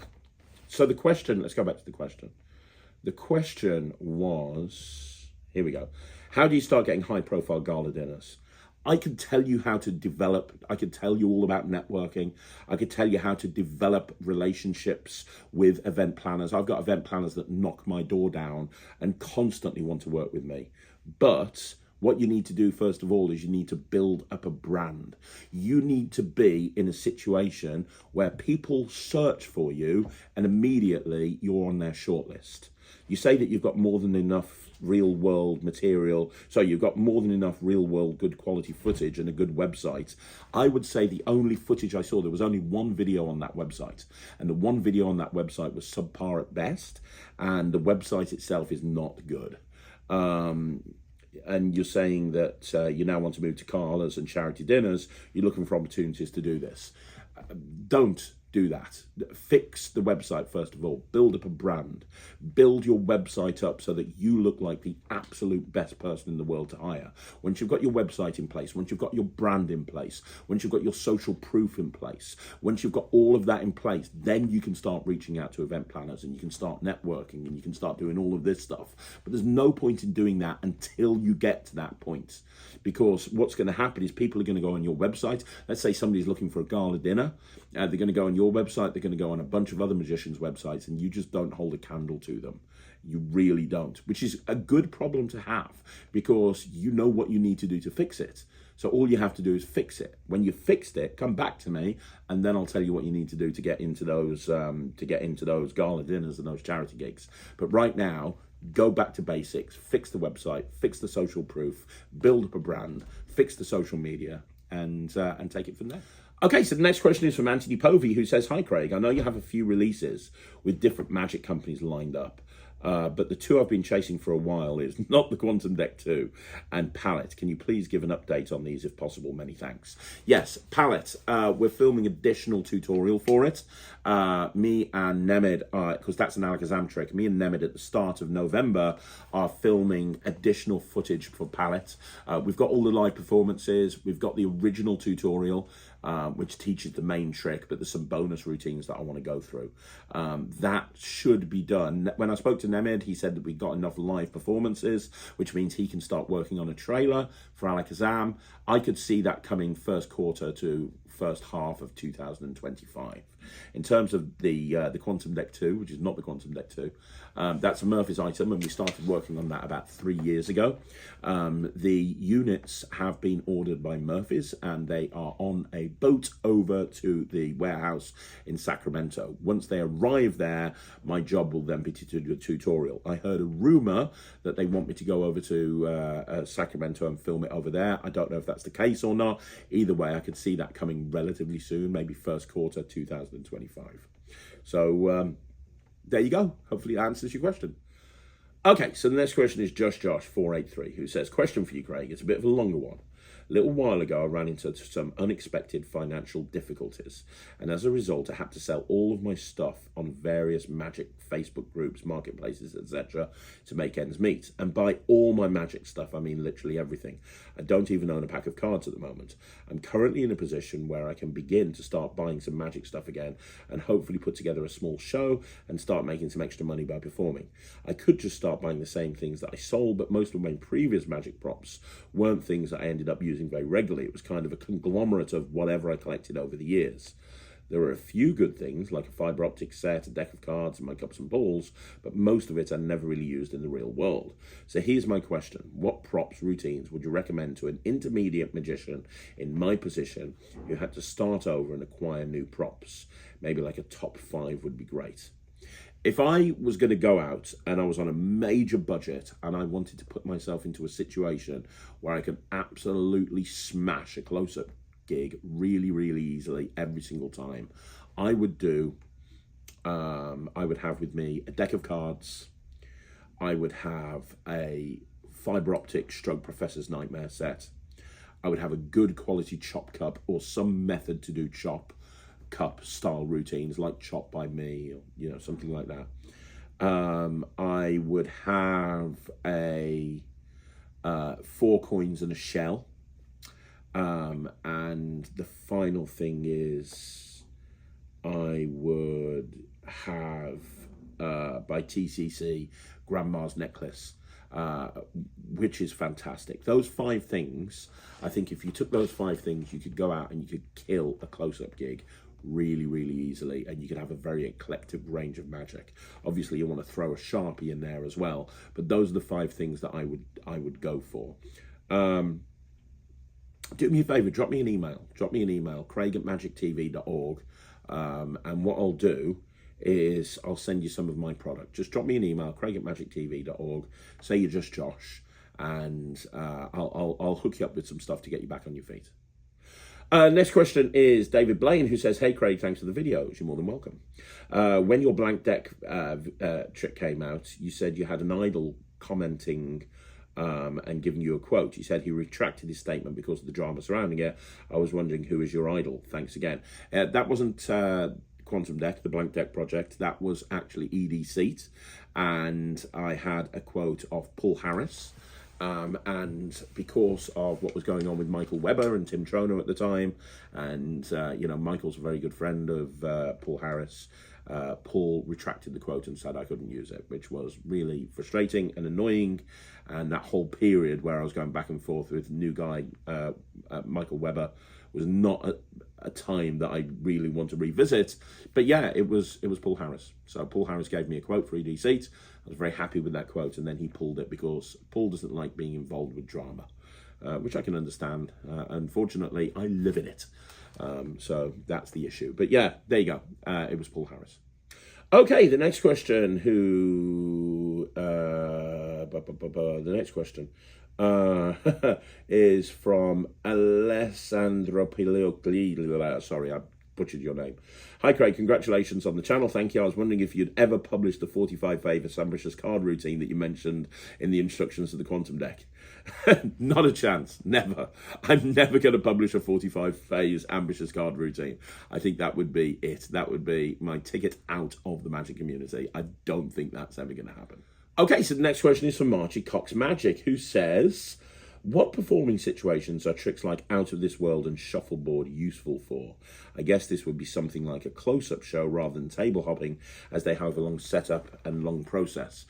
so the question. Let's go back to the question. The question was, here we go. How do you start getting high-profile gala dinners? I can tell you how to develop. I can tell you all about networking. I could tell you how to develop relationships with event planners. I've got event planners that knock my door down and constantly want to work with me. But what you need to do, first of all, is you need to build up a brand. You need to be in a situation where people search for you and immediately you're on their shortlist. You say that you've got more than enough real world material, so you've got more than enough real world good quality footage and a good website. I would say the only footage I saw, there was only one video on that website, and the one video on that website was subpar at best, and the website itself is not good. And you're saying that you now want to move to galas and charity dinners. You're looking for opportunities to do this. Don't do that. Fix the website first of all. Build up a brand. Build your website up so that you look like the absolute best person in the world to hire. Once you've got your website in place, once you've got your brand in place, once you've got your social proof in place, once you've got all of that in place, then you can start reaching out to event planners, and you can start networking, and you can start doing all of this stuff. But there's no point in doing that until you get to that point, because what's going to happen is people are going to go on your website. Let's say somebody's looking for a gala dinner. They're going to go on your website, they're going to go on a bunch of other magicians' websites, and you just don't hold a candle to them. You really don't, which is a good problem to have, because you know what you need to do to fix it. So all you have to do is fix it. When you fixed it, come back to me, and then I'll tell you what you need to do to get into those gala dinners and those charity gigs. But right now, go back to basics, fix the website, fix the social proof, build up a brand, fix the social media, and take it from there. Okay, so the next question is from Anthony Povey, who says, "Hi Craig, I know you have a few releases with different magic companies lined up, but the two I've been chasing for a while is not the Quantum Deck 2 and Pallette. Can you please give an update on these if possible? Many thanks." Yes, Pallette, we're filming additional tutorial for it. Me and Nemid, because that's an Alakazam trick, me and Nemid at the start of November are filming additional footage for Pallette. We've got all the live performances, we've got the original tutorial, which teaches the main trick, but there's some bonus routines that I want to go through. That should be done. When I spoke to Nemid, he said that we got enough live performances, which means he can start working on a trailer for Alakazam. I could see that coming first quarter to first half of 2025. In terms of the Quantum Deck 2, which is not the Quantum Deck 2, that's a Murphy's item, and we started working on that about 3 years ago. The units have been ordered by Murphy's, and they are on a boat over to the warehouse in Sacramento. Once they arrive there, my job will then be to do a tutorial. I heard a rumor that they want me to go over to Sacramento and film it over there. I don't know if that's the case or not. Either way, I could see that coming relatively soon, maybe first quarter 2025. So there you go. Hopefully that answers your question. Okay, so the next question is Just Josh 483, who says, "Question for you, Craig. It's a bit of a longer one. A little while ago, I ran into some unexpected financial difficulties, and as a result, I had to sell all of my stuff on various Magic Facebook groups, marketplaces, etc. to make ends meet. And by all my Magic stuff, I mean literally everything. I don't even own a pack of cards at the moment. I'm currently in a position where I can begin to start buying some Magic stuff again and hopefully put together a small show and start making some extra money by performing. I could just start buying the same things that I sold, but most of my previous Magic props weren't things that I ended up using very regularly. It was kind of a conglomerate of whatever I collected over the years. There are a few good things, like a fibre optic set, a deck of cards, and my cups and balls, but most of it I never really used in the real world. So here's my question. What props routines would you recommend to an intermediate magician in my position who had to start over and acquire new props? Maybe like a top 5 would be great. If I was going to go out and I was on a major budget and I wanted to put myself into a situation where I could absolutely smash a close-up gig really, really easily every single time, I would do, I would have with me a deck of cards, I would have a fibre optic stroke Professor's Nightmare set, I would have a good quality chop cup or some method to do chop cup style routines like Chop by Me, or something like that. I would have a 4 coins and a shell, and the final thing is I would have by TCC Grandma's Necklace, which is fantastic. Those 5 things, I think if you took those 5 things, you could go out and you could kill a close-up gig really, really easily, and you could have a very eclectic range of Magic. Obviously, you want to throw a Sharpie in there as well, but those are the 5 things that I would go for. Do me a favor, drop me an email, craig@magictv.org, and what I'll do is I'll send you some of my product. Just drop me an email, craig@magictv.org, say you're just Josh, and I'll hook you up with some stuff to get you back on your feet. Next question is David Blaine, who says, "Hey Craig, thanks for the videos. You're more than welcome. When your blank deck trick came out, you said you had an idol commenting and giving you a quote. You said he retracted his statement because of the drama surrounding it. I was wondering, who is your idol? Thanks again." That wasn't Quantum Deck, the blank deck project. That was actually EDCeight, and I had a quote of Paul Harris. And because of what was going on with Michael Webber and Tim Trono at the time, and Michael's a very good friend of Paul Harris, Paul retracted the quote and said I couldn't use it, which was really frustrating and annoying. And that whole period where I was going back and forth with new guy Michael Webber was not a time that I really want to revisit. But yeah, it was Paul Harris. So Paul Harris gave me a quote for EDCeight. I was very happy with that quote, and then he pulled it because Paul doesn't like being involved with drama, which I can understand. Unfortunately, I live in it. So that's the issue. But yeah, there you go. It was Paul Harris. Okay, the next question. The next question is from Alessandro Pilocli. Sorry, I butchered your name. Hi Craig, congratulations on the channel. Thank you. I was wondering if you'd ever published the 45 famous ambitious card routine that you mentioned in the instructions to the Quantum Deck. Not a chance. Never. I'm never going to publish a 45 phase ambitious card routine. I think that would be it. That would be my ticket out of the Magic community. I don't think that's ever going to happen. Okay, so the next question is from Margie Cox Magic, who says, what performing situations are tricks like Out of This World and Shuffleboard useful for? I guess this would be something like a close-up show rather than table hopping, as they have a long setup and long process.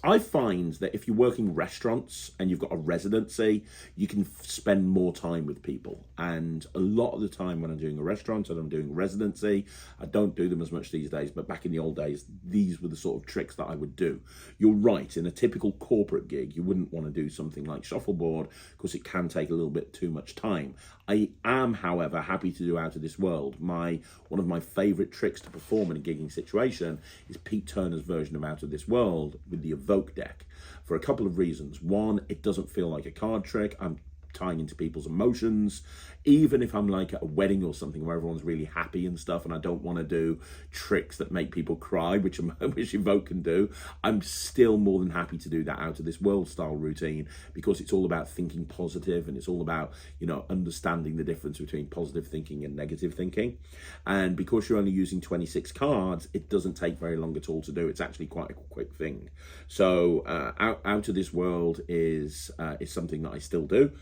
I find that if you're working restaurants and you've got a residency, you can spend more time with people. And a lot of the time when I'm doing a restaurant and I'm doing residency, I don't do them as much these days, but back in the old days, these were the sort of tricks that I would do. You're right, in a typical corporate gig, you wouldn't want to do something like shuffleboard because it can take a little bit too much time. I am, however, happy to do Out of This World. One of my favourite tricks to perform in a gigging situation is Pete Turner's version of Out of This World with the Evoke deck, for a couple of reasons. One, it doesn't feel like a card trick. I'm tying into people's emotions. Even if I'm like at a wedding or something where everyone's really happy and stuff, and I don't want to do tricks that make people cry, which Evoke can do, I'm still more than happy to do that out of this world style routine, because it's all about thinking positive, and it's all about, you know, understanding the difference between positive thinking and negative thinking. And because you're only using 26 cards, it doesn't take very long at all to do. It's actually quite a quick thing. So out of this world is something that I still do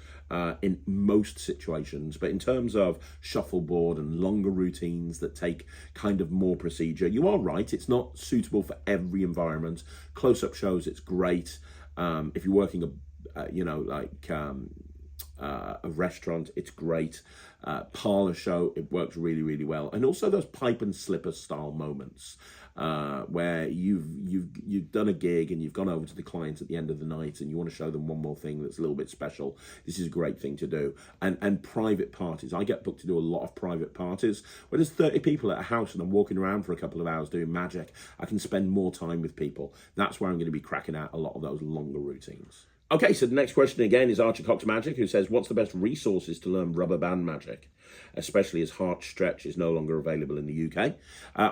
in most situations. But in terms of shuffleboard and longer routines that take kind of more procedure, you are right, it's not suitable for every environment. Close-up shows, it's great. If you're working a restaurant, it's great. Parlor show, it works really, really well. And also those pipe and slipper style moments where you've done a gig and you've gone over to the client at the end of the night and you want to show them one more thing that's a little bit special. This is a great thing to do. And private parties, I get booked to do a lot of private parties where there's 30 people at a house and I'm walking around for a couple of hours doing magic. I can spend more time with people. That's where I'm going to be cracking out a lot of those longer routines. Okay, so the next question again is Archie Cox Magic, who says, what's the best resources to learn rubber band magic, especially as Hard Stretch is no longer available in the UK?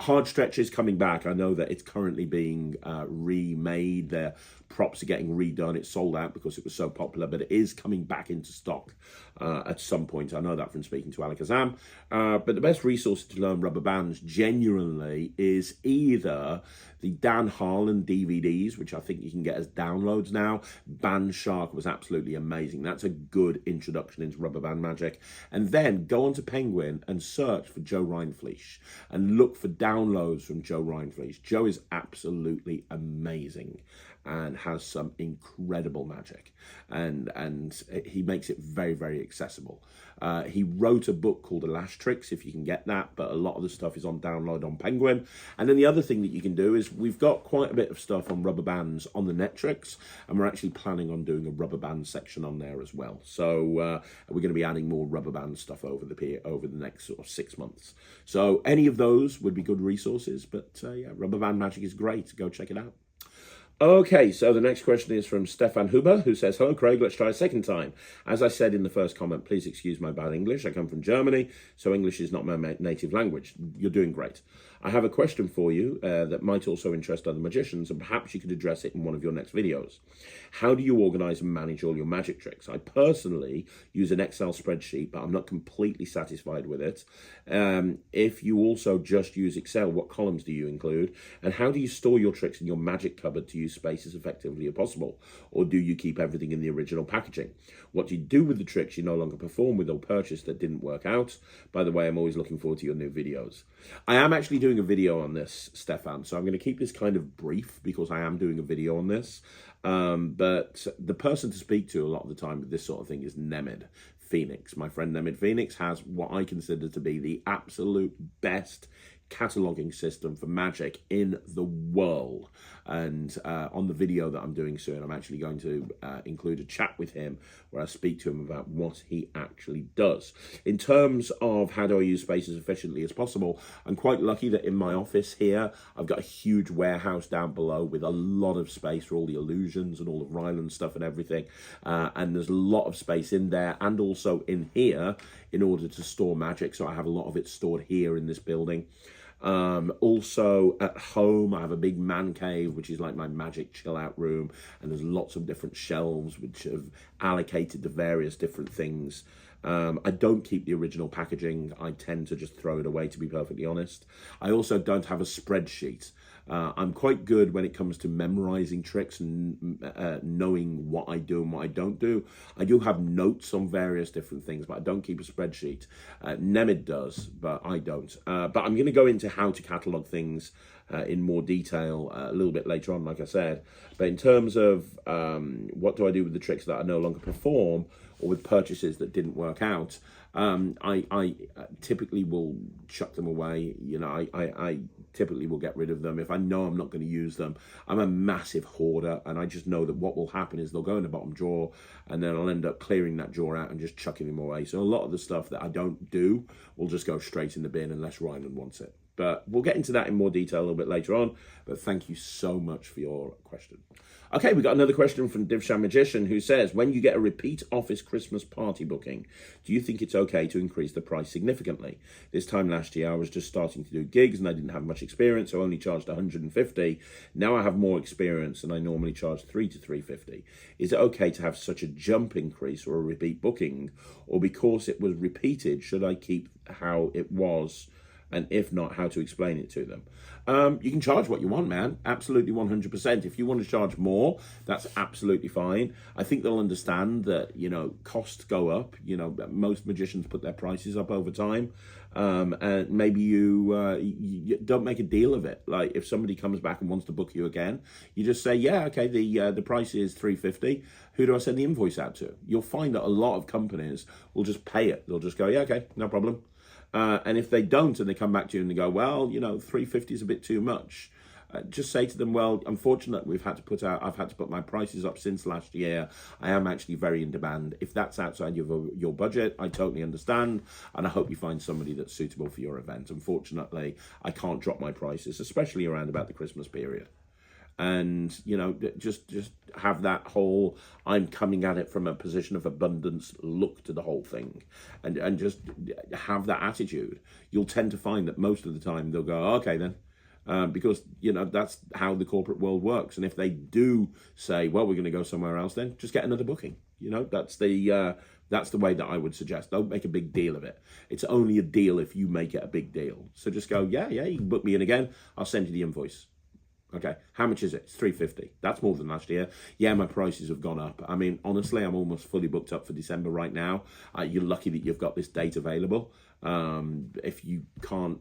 Hard Stretch is coming back. I know that it's currently being remade. Their props are getting redone. It's sold out because it was so popular, but it is coming back into stock at some point. I know that from speaking to Alakazam. But the best resource to learn rubber bands genuinely is either the Dan Harlan DVDs, which I think you can get as downloads now. Band Shark was absolutely amazing. That's a good introduction into rubber band magic. And then go onto Penguin and search for Joe Rindfleisch and look for downloads from Joe Rindfleisch. Joe is absolutely amazing and has some incredible magic, and he makes it very, very accessible. He wrote a book called Netrix, if you can get that, but a lot of the stuff is on download on Penguin. And then the other thing that you can do is we've got quite a bit of stuff on rubber bands on the Netrix, and we're actually planning on doing a rubber band section on there as well. So we're going to be adding more rubber band stuff over the next sort of 6 months. So any of those would be good resources, but yeah, rubber band magic is great. Go check it out. Okay, so the next question is from Stefan Huber, who says, hello, Craig, let's try a second time. As I said in the first comment, please excuse my bad English. I come from Germany, so English is not my native language. You're doing great. I have a question for you that might also interest other magicians, and perhaps you could address it in one of your next videos. How do you organize and manage all your magic tricks? I personally use an Excel spreadsheet, but I'm not completely satisfied with it. If you also just use Excel, what columns do you include? And how do you store your tricks in your magic cupboard to use space as effectively as possible? Or do you keep everything in the original packaging? What do you do with the tricks you no longer perform with or purchase that didn't work out? By the way, I'm always looking forward to your new videos. I am actually doing a video on this, Stefan, so I'm going to keep this kind of brief because I am doing a video on this. But the person to speak to a lot of the time with this sort of thing is Nemid Phoenix. My friend Nemid Phoenix has what I consider to be the absolute best cataloging system for magic in the world. And on the video that I'm doing soon, I'm actually going to include a chat with him where I speak to him about what he actually does. In terms of how do I use space as efficiently as possible, I'm quite lucky that in my office here, I've got a huge warehouse down below with a lot of space for all the illusions and all of Ryland's stuff and everything. And there's a lot of space in there and also in here in order to store magic. So I have a lot of it stored here in this building. Also at home, I have a big man cave, which is like my magic chill out room. And there's lots of different shelves, which have allocated to various different things. I don't keep the original packaging. I tend to just throw it away, to be perfectly honest. I also don't have a spreadsheet. I'm quite good when it comes to memorizing tricks and knowing what I do and what I don't do. I do have notes on various different things, but I don't keep a spreadsheet. Nemid does, but I don't. But I'm going to go into how to catalog things in more detail a little bit later on, like I said. But in terms of what do I do with the tricks that I no longer perform or with purchases that didn't work out, I typically will chuck them away. You know, I typically will get rid of them if I know I'm not going to use them. I'm a massive hoarder, and I just know that what will happen is they'll go in the bottom drawer, and then I'll end up clearing that drawer out and just chucking them away. So a lot of the stuff that I don't do will just go straight in the bin unless Ryland wants it. But we'll get into that in more detail a little bit later on. But thank you so much for your question. Okay, we got another question from Divshan Magician, who says, when you get a repeat office Christmas party booking, do you think it's okay to increase the price significantly? This time last year, I was just starting to do gigs and I didn't have much experience, so I only charged 150. Now I have more experience and I normally charge 3 to 350. Is it okay to have such a jump increase or a repeat booking? Or because it was repeated, should I keep how it was? And if not, how to explain it to them? You can charge what you want, man. Absolutely 100%. If you want to charge more, that's absolutely fine. I think they'll understand that, you know, costs go up. You know, most magicians put their prices up over time. And maybe you don't make a deal of it. Like if somebody comes back and wants to book you again, you just say, yeah, okay, the price is $350. Who do I send the invoice out to? You'll find that a lot of companies will just pay it. They'll just go, yeah, okay, no problem. And if they don't and they come back to you and they go, well, you know, 350 is a bit too much, just say to them, well, unfortunately, I've had to put my prices up since last year. I am actually very in demand. If that's outside your budget, I totally understand. And I hope you find somebody that's suitable for your event. Unfortunately, I can't drop my prices, especially around about the Christmas period. And, you know, just have that whole, I'm coming at it from a position of abundance look to the whole thing, and just have that attitude. You'll tend to find that most of the time they'll go, okay then, because, you know, that's how the corporate world works. And if they do say, well, we're going to go somewhere else, then just get another booking. You know, that's the way that I would suggest. Don't make a big deal of it. It's only a deal if you make it a big deal. So just go, yeah, you can book me in again. I'll send you the invoice. Okay, how much is it? It's $350. That's more than last year. Yeah, my prices have gone up. I mean, honestly, I'm almost fully booked up for December right now. You're lucky that you've got this date available. If you can't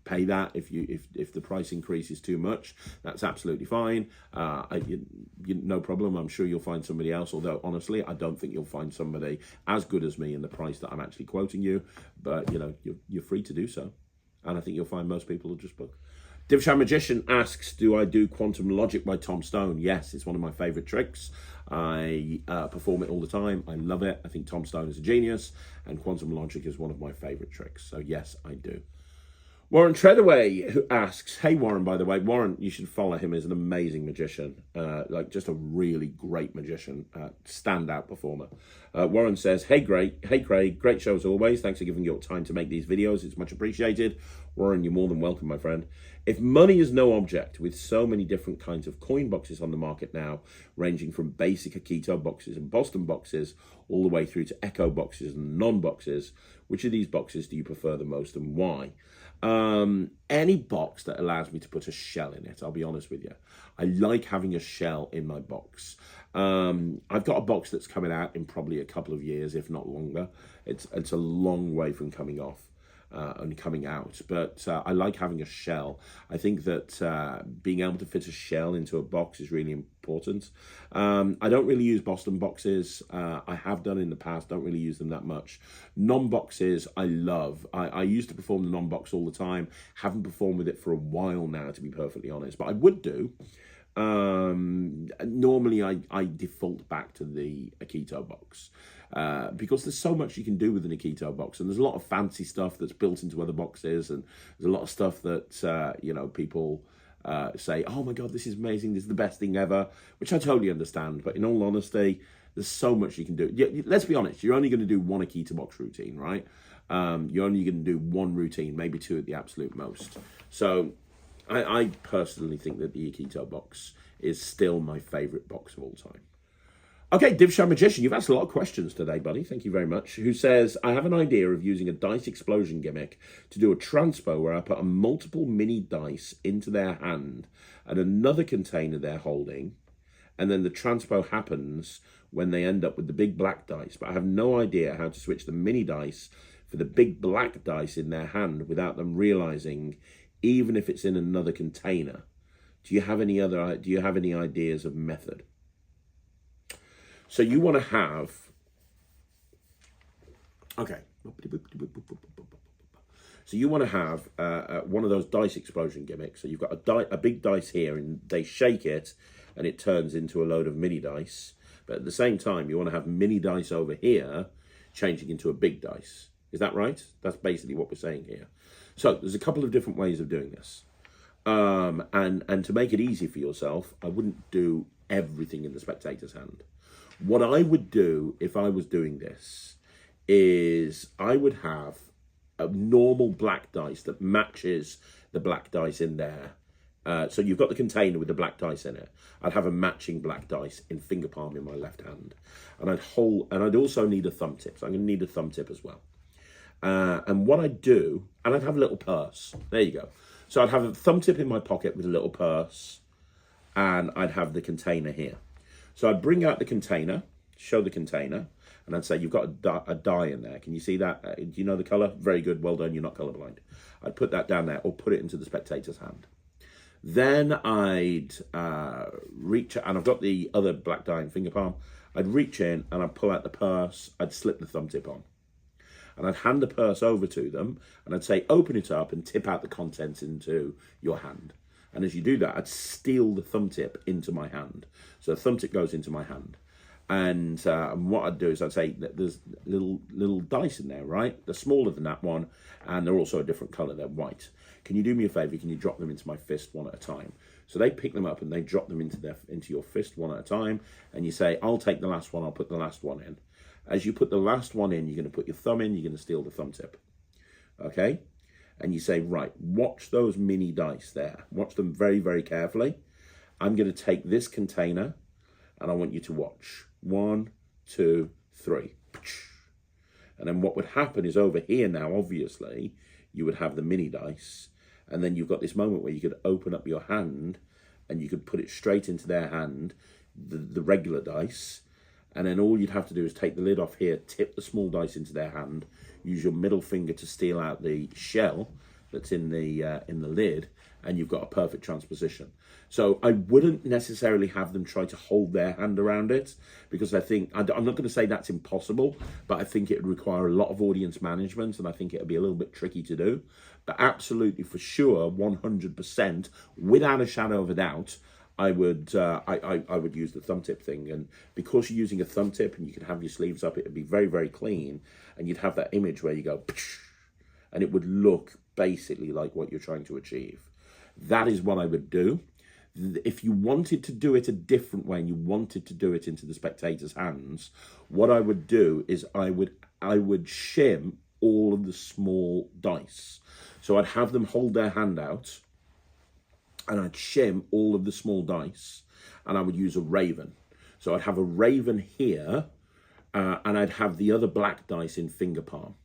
pay that, if the price increase is too much, that's absolutely fine. No problem. I'm sure you'll find somebody else. Although honestly, I don't think you'll find somebody as good as me in the price that I'm actually quoting you. But you know, you're free to do so, and I think you'll find most people will just book. Divshan Magician asks, do I do Quantum Logic by Tom Stone? Yes, it's one of my favourite tricks. I perform it all the time. I love it. I think Tom Stone is a genius, and Quantum Logic is one of my favourite tricks. So yes, I do. Warren Treadaway, who asks, hey Warren, by the way, Warren, you should follow him. He's an amazing magician, like just a really great magician, standout performer. Warren says, hey Craig, great show as always. Thanks for giving your time to make these videos. It's much appreciated. Warren, you're more than welcome, my friend. If money is no object, with so many different kinds of coin boxes on the market now, ranging from basic Akito boxes and Boston boxes, all the way through to Echo boxes and non-boxes, which of these boxes do you prefer the most and why? Any box that allows me to put a shell in it, I'll be honest with you. I like having a shell in my box. I've got a box that's coming out in probably a couple of years, if not longer. It's a long way from coming off. And coming out, but I like having a shell. I think that being able to fit a shell into a box is really important. I don't really use Boston boxes. I have done in the past, don't really use them that much. Non-boxes I love. I used to perform the non-box all the time. Haven't performed with it for a while now, to be perfectly honest, but I would do. Normally I default back to the Akito box. Because there's so much you can do with an Akito box, and there's a lot of fancy stuff that's built into other boxes, and there's a lot of stuff that you know, people say, oh my god, this is amazing, this is the best thing ever, which I totally understand. But in all honesty, there's so much you can do. Let's be honest, you're only going to do one Akito box routine, right? You're only going to do one routine, maybe two at the absolute most. So I personally think that the Akito box is still my favorite box of all time. Okay, Divshan Magician, you've asked a lot of questions today, buddy. Thank you very much. Who says, I have an idea of using a dice explosion gimmick to do a transpo where I put a multiple mini dice into their hand and another container they're holding, and then the transpo happens when they end up with the big black dice. But I have no idea how to switch the mini dice for the big black dice in their hand without them realizing, even if it's in another container. Do you have any ideas of method? So you want to have, okay. So you want to have one of those dice explosion gimmicks. So you've got a big dice here, and they shake it, and it turns into a load of mini dice. But at the same time, you want to have mini dice over here, changing into a big dice. Is that right? That's basically what we're saying here. So there's a couple of different ways of doing this. And to make it easy for yourself, I wouldn't do everything in the spectator's hand. What I would do if I was doing this is I would have a normal black dice that matches the black dice in there. So you've got the container with the black dice in it. I'd have a matching black dice in finger palm in my left hand. And I'd also need a thumb tip. So I'm going to need a thumb tip as well. And what I'd do, and I'd have a little purse. There you go. So I'd have a thumb tip in my pocket with a little purse, and I'd have the container here. So I'd bring out the container, show the container, and I'd say, you've got a die in there. Can you see that? Do you know the colour? Very good. Well done. You're not colourblind. I'd put that down there or put it into the spectator's hand. Then I'd reach, and I've got the other black die in finger palm. I'd reach in and I'd pull out the purse. I'd slip the thumb tip on. And I'd hand the purse over to them and I'd say, open it up and tip out the contents into your hand. And as you do that, I'd steal the thumb tip into my hand. So the thumb tip goes into my hand. And what I'd do is I'd say that there's little dice in there, right? They're smaller than that one, and they're also a different colour. They're white. Can you do me a favour? Can you drop them into my fist one at a time? So they pick them up and they drop them into your fist one at a time. And you say, I'll take the last one. I'll put the last one in. As you put the last one in, you're going to put your thumb in. You're going to steal the thumb tip. Okay? And you say, right, watch those mini dice there. Watch them very, very carefully. I'm going to take this container and I want you to watch. 1, 2, 3. And then what would happen is over here now, obviously, you would have the mini dice. And then you've got this moment where you could open up your hand and you could put it straight into their hand, the regular dice. And then all you'd have to do is take the lid off here, tip the small dice into their hand, use your middle finger to steal out the shell that's in the lid, and you've got a perfect transposition. So I wouldn't necessarily have them try to hold their hand around it, because I think, I'm not going to say that's impossible, but I think it would require a lot of audience management, and I think it would be a little bit tricky to do. But absolutely, for sure, 100%, without a shadow of a doubt, I would use the thumb tip thing. And because you're using a thumb tip and you can have your sleeves up, it would be very, very clean. And you'd have that image where you go, and it would look basically like what you're trying to achieve. That is what I would do. If you wanted to do it a different way and you wanted to do it into the spectator's hands, what I would do is I would shim all of the small dice. So I'd have them hold their hand out, and I'd shim all of the small dice, and I would use a raven. So I'd have a raven here, and I'd have the other black dice in finger palm.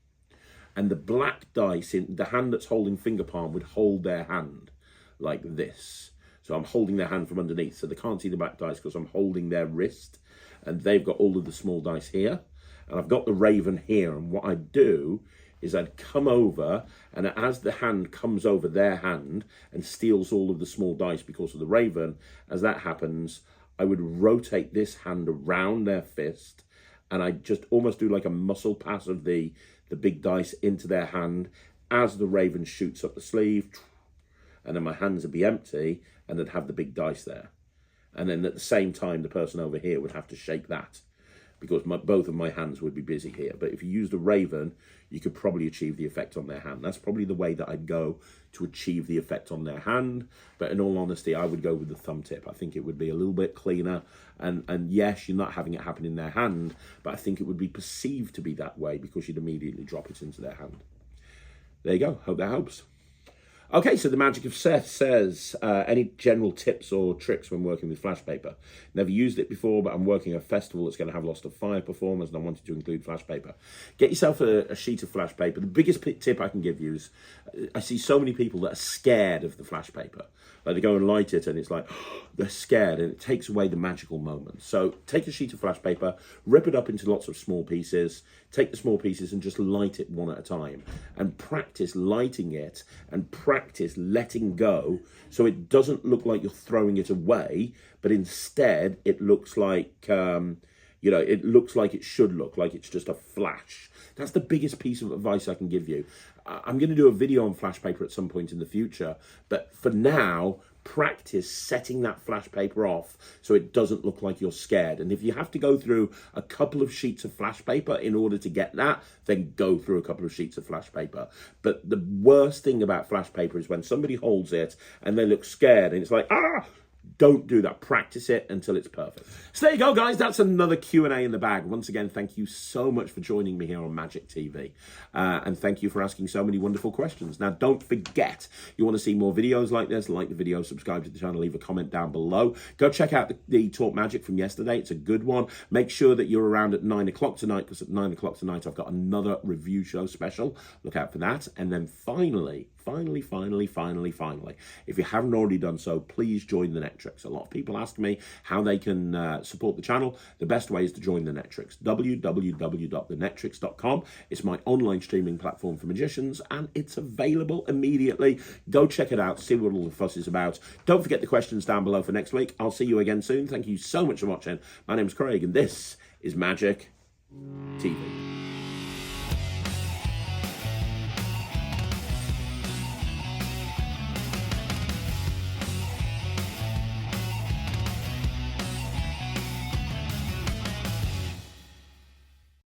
And the black dice in the hand that's holding finger palm would hold their hand like this. So I'm holding their hand from underneath, so they can't see the black dice because I'm holding their wrist, and they've got all of the small dice here. And I've got the raven here, and what I'd do is I'd come over, and as the hand comes over their hand and steals all of the small dice because of the raven, as that happens, I would rotate this hand around their fist, and I'd just almost do like a muscle pass of the big dice into their hand as the raven shoots up the sleeve, and then my hands would be empty, and I'd have the big dice there. And then at the same time, the person over here would have to shake that, because both of my hands would be busy here. But if you used a raven, you could probably achieve the effect on their hand. That's probably the way that I'd go to achieve the effect on their hand. But in all honesty, I would go with the thumb tip. I think it would be a little bit cleaner. And yes, you're not having it happen in their hand, but I think it would be perceived to be that way because you'd immediately drop it into their hand. There you go. Hope that helps. Okay, so the Magic of Seth says, any general tips or tricks when working with flash paper? Never used it before, but I'm working at a festival that's going to have lots of fire performers, and I wanted to include flash paper. Get yourself a sheet of flash paper. The biggest tip I can give you is, I see so many people that are scared of the flash paper. Like they go and light it, and it's like, they're scared, and it takes away the magical moment. So take a sheet of flash paper, rip it up into lots of small pieces, take the small pieces and just light it one at a time, and practice lighting it and practice letting go, so it doesn't look like you're throwing it away, but instead it looks like, it looks like it should look, like it's just a flash. That's the biggest piece of advice I can give you. I'm going to do a video on flash paper at some point in the future, but for now, practice setting that flash paper off so it doesn't look like you're scared. And if you have to go through a couple of sheets of flash paper in order to get that, then go through a couple of sheets of flash paper. But the worst thing about flash paper is when somebody holds it and they look scared and it's like, ah! Don't do that. Practice it until it's perfect. So there you go, guys. That's another Q&A in the bag. Once again, thank you so much for joining me here on Magic TV. And thank you for asking so many wonderful questions. Now, don't forget, you want to see more videos like this, like the video, subscribe to the channel, leave a comment down below. Go check out the Talk Magic from yesterday. It's a good one. Make sure that you're around at 9 o'clock tonight, because at 9 o'clock tonight, I've got another review show special. Look out for that. And then finally, if you haven't already done so, please join the Netrix. A lot of people ask me how they can support the channel. The best way is to join the Netrix. www.thenetrix.com. It's my online streaming platform for magicians, and it's available immediately. Go check it out, see what all the fuss is about. Don't forget the questions down below for next week. I'll see you again soon. Thank you so much for watching. My name's Craig, and this is Magic TV.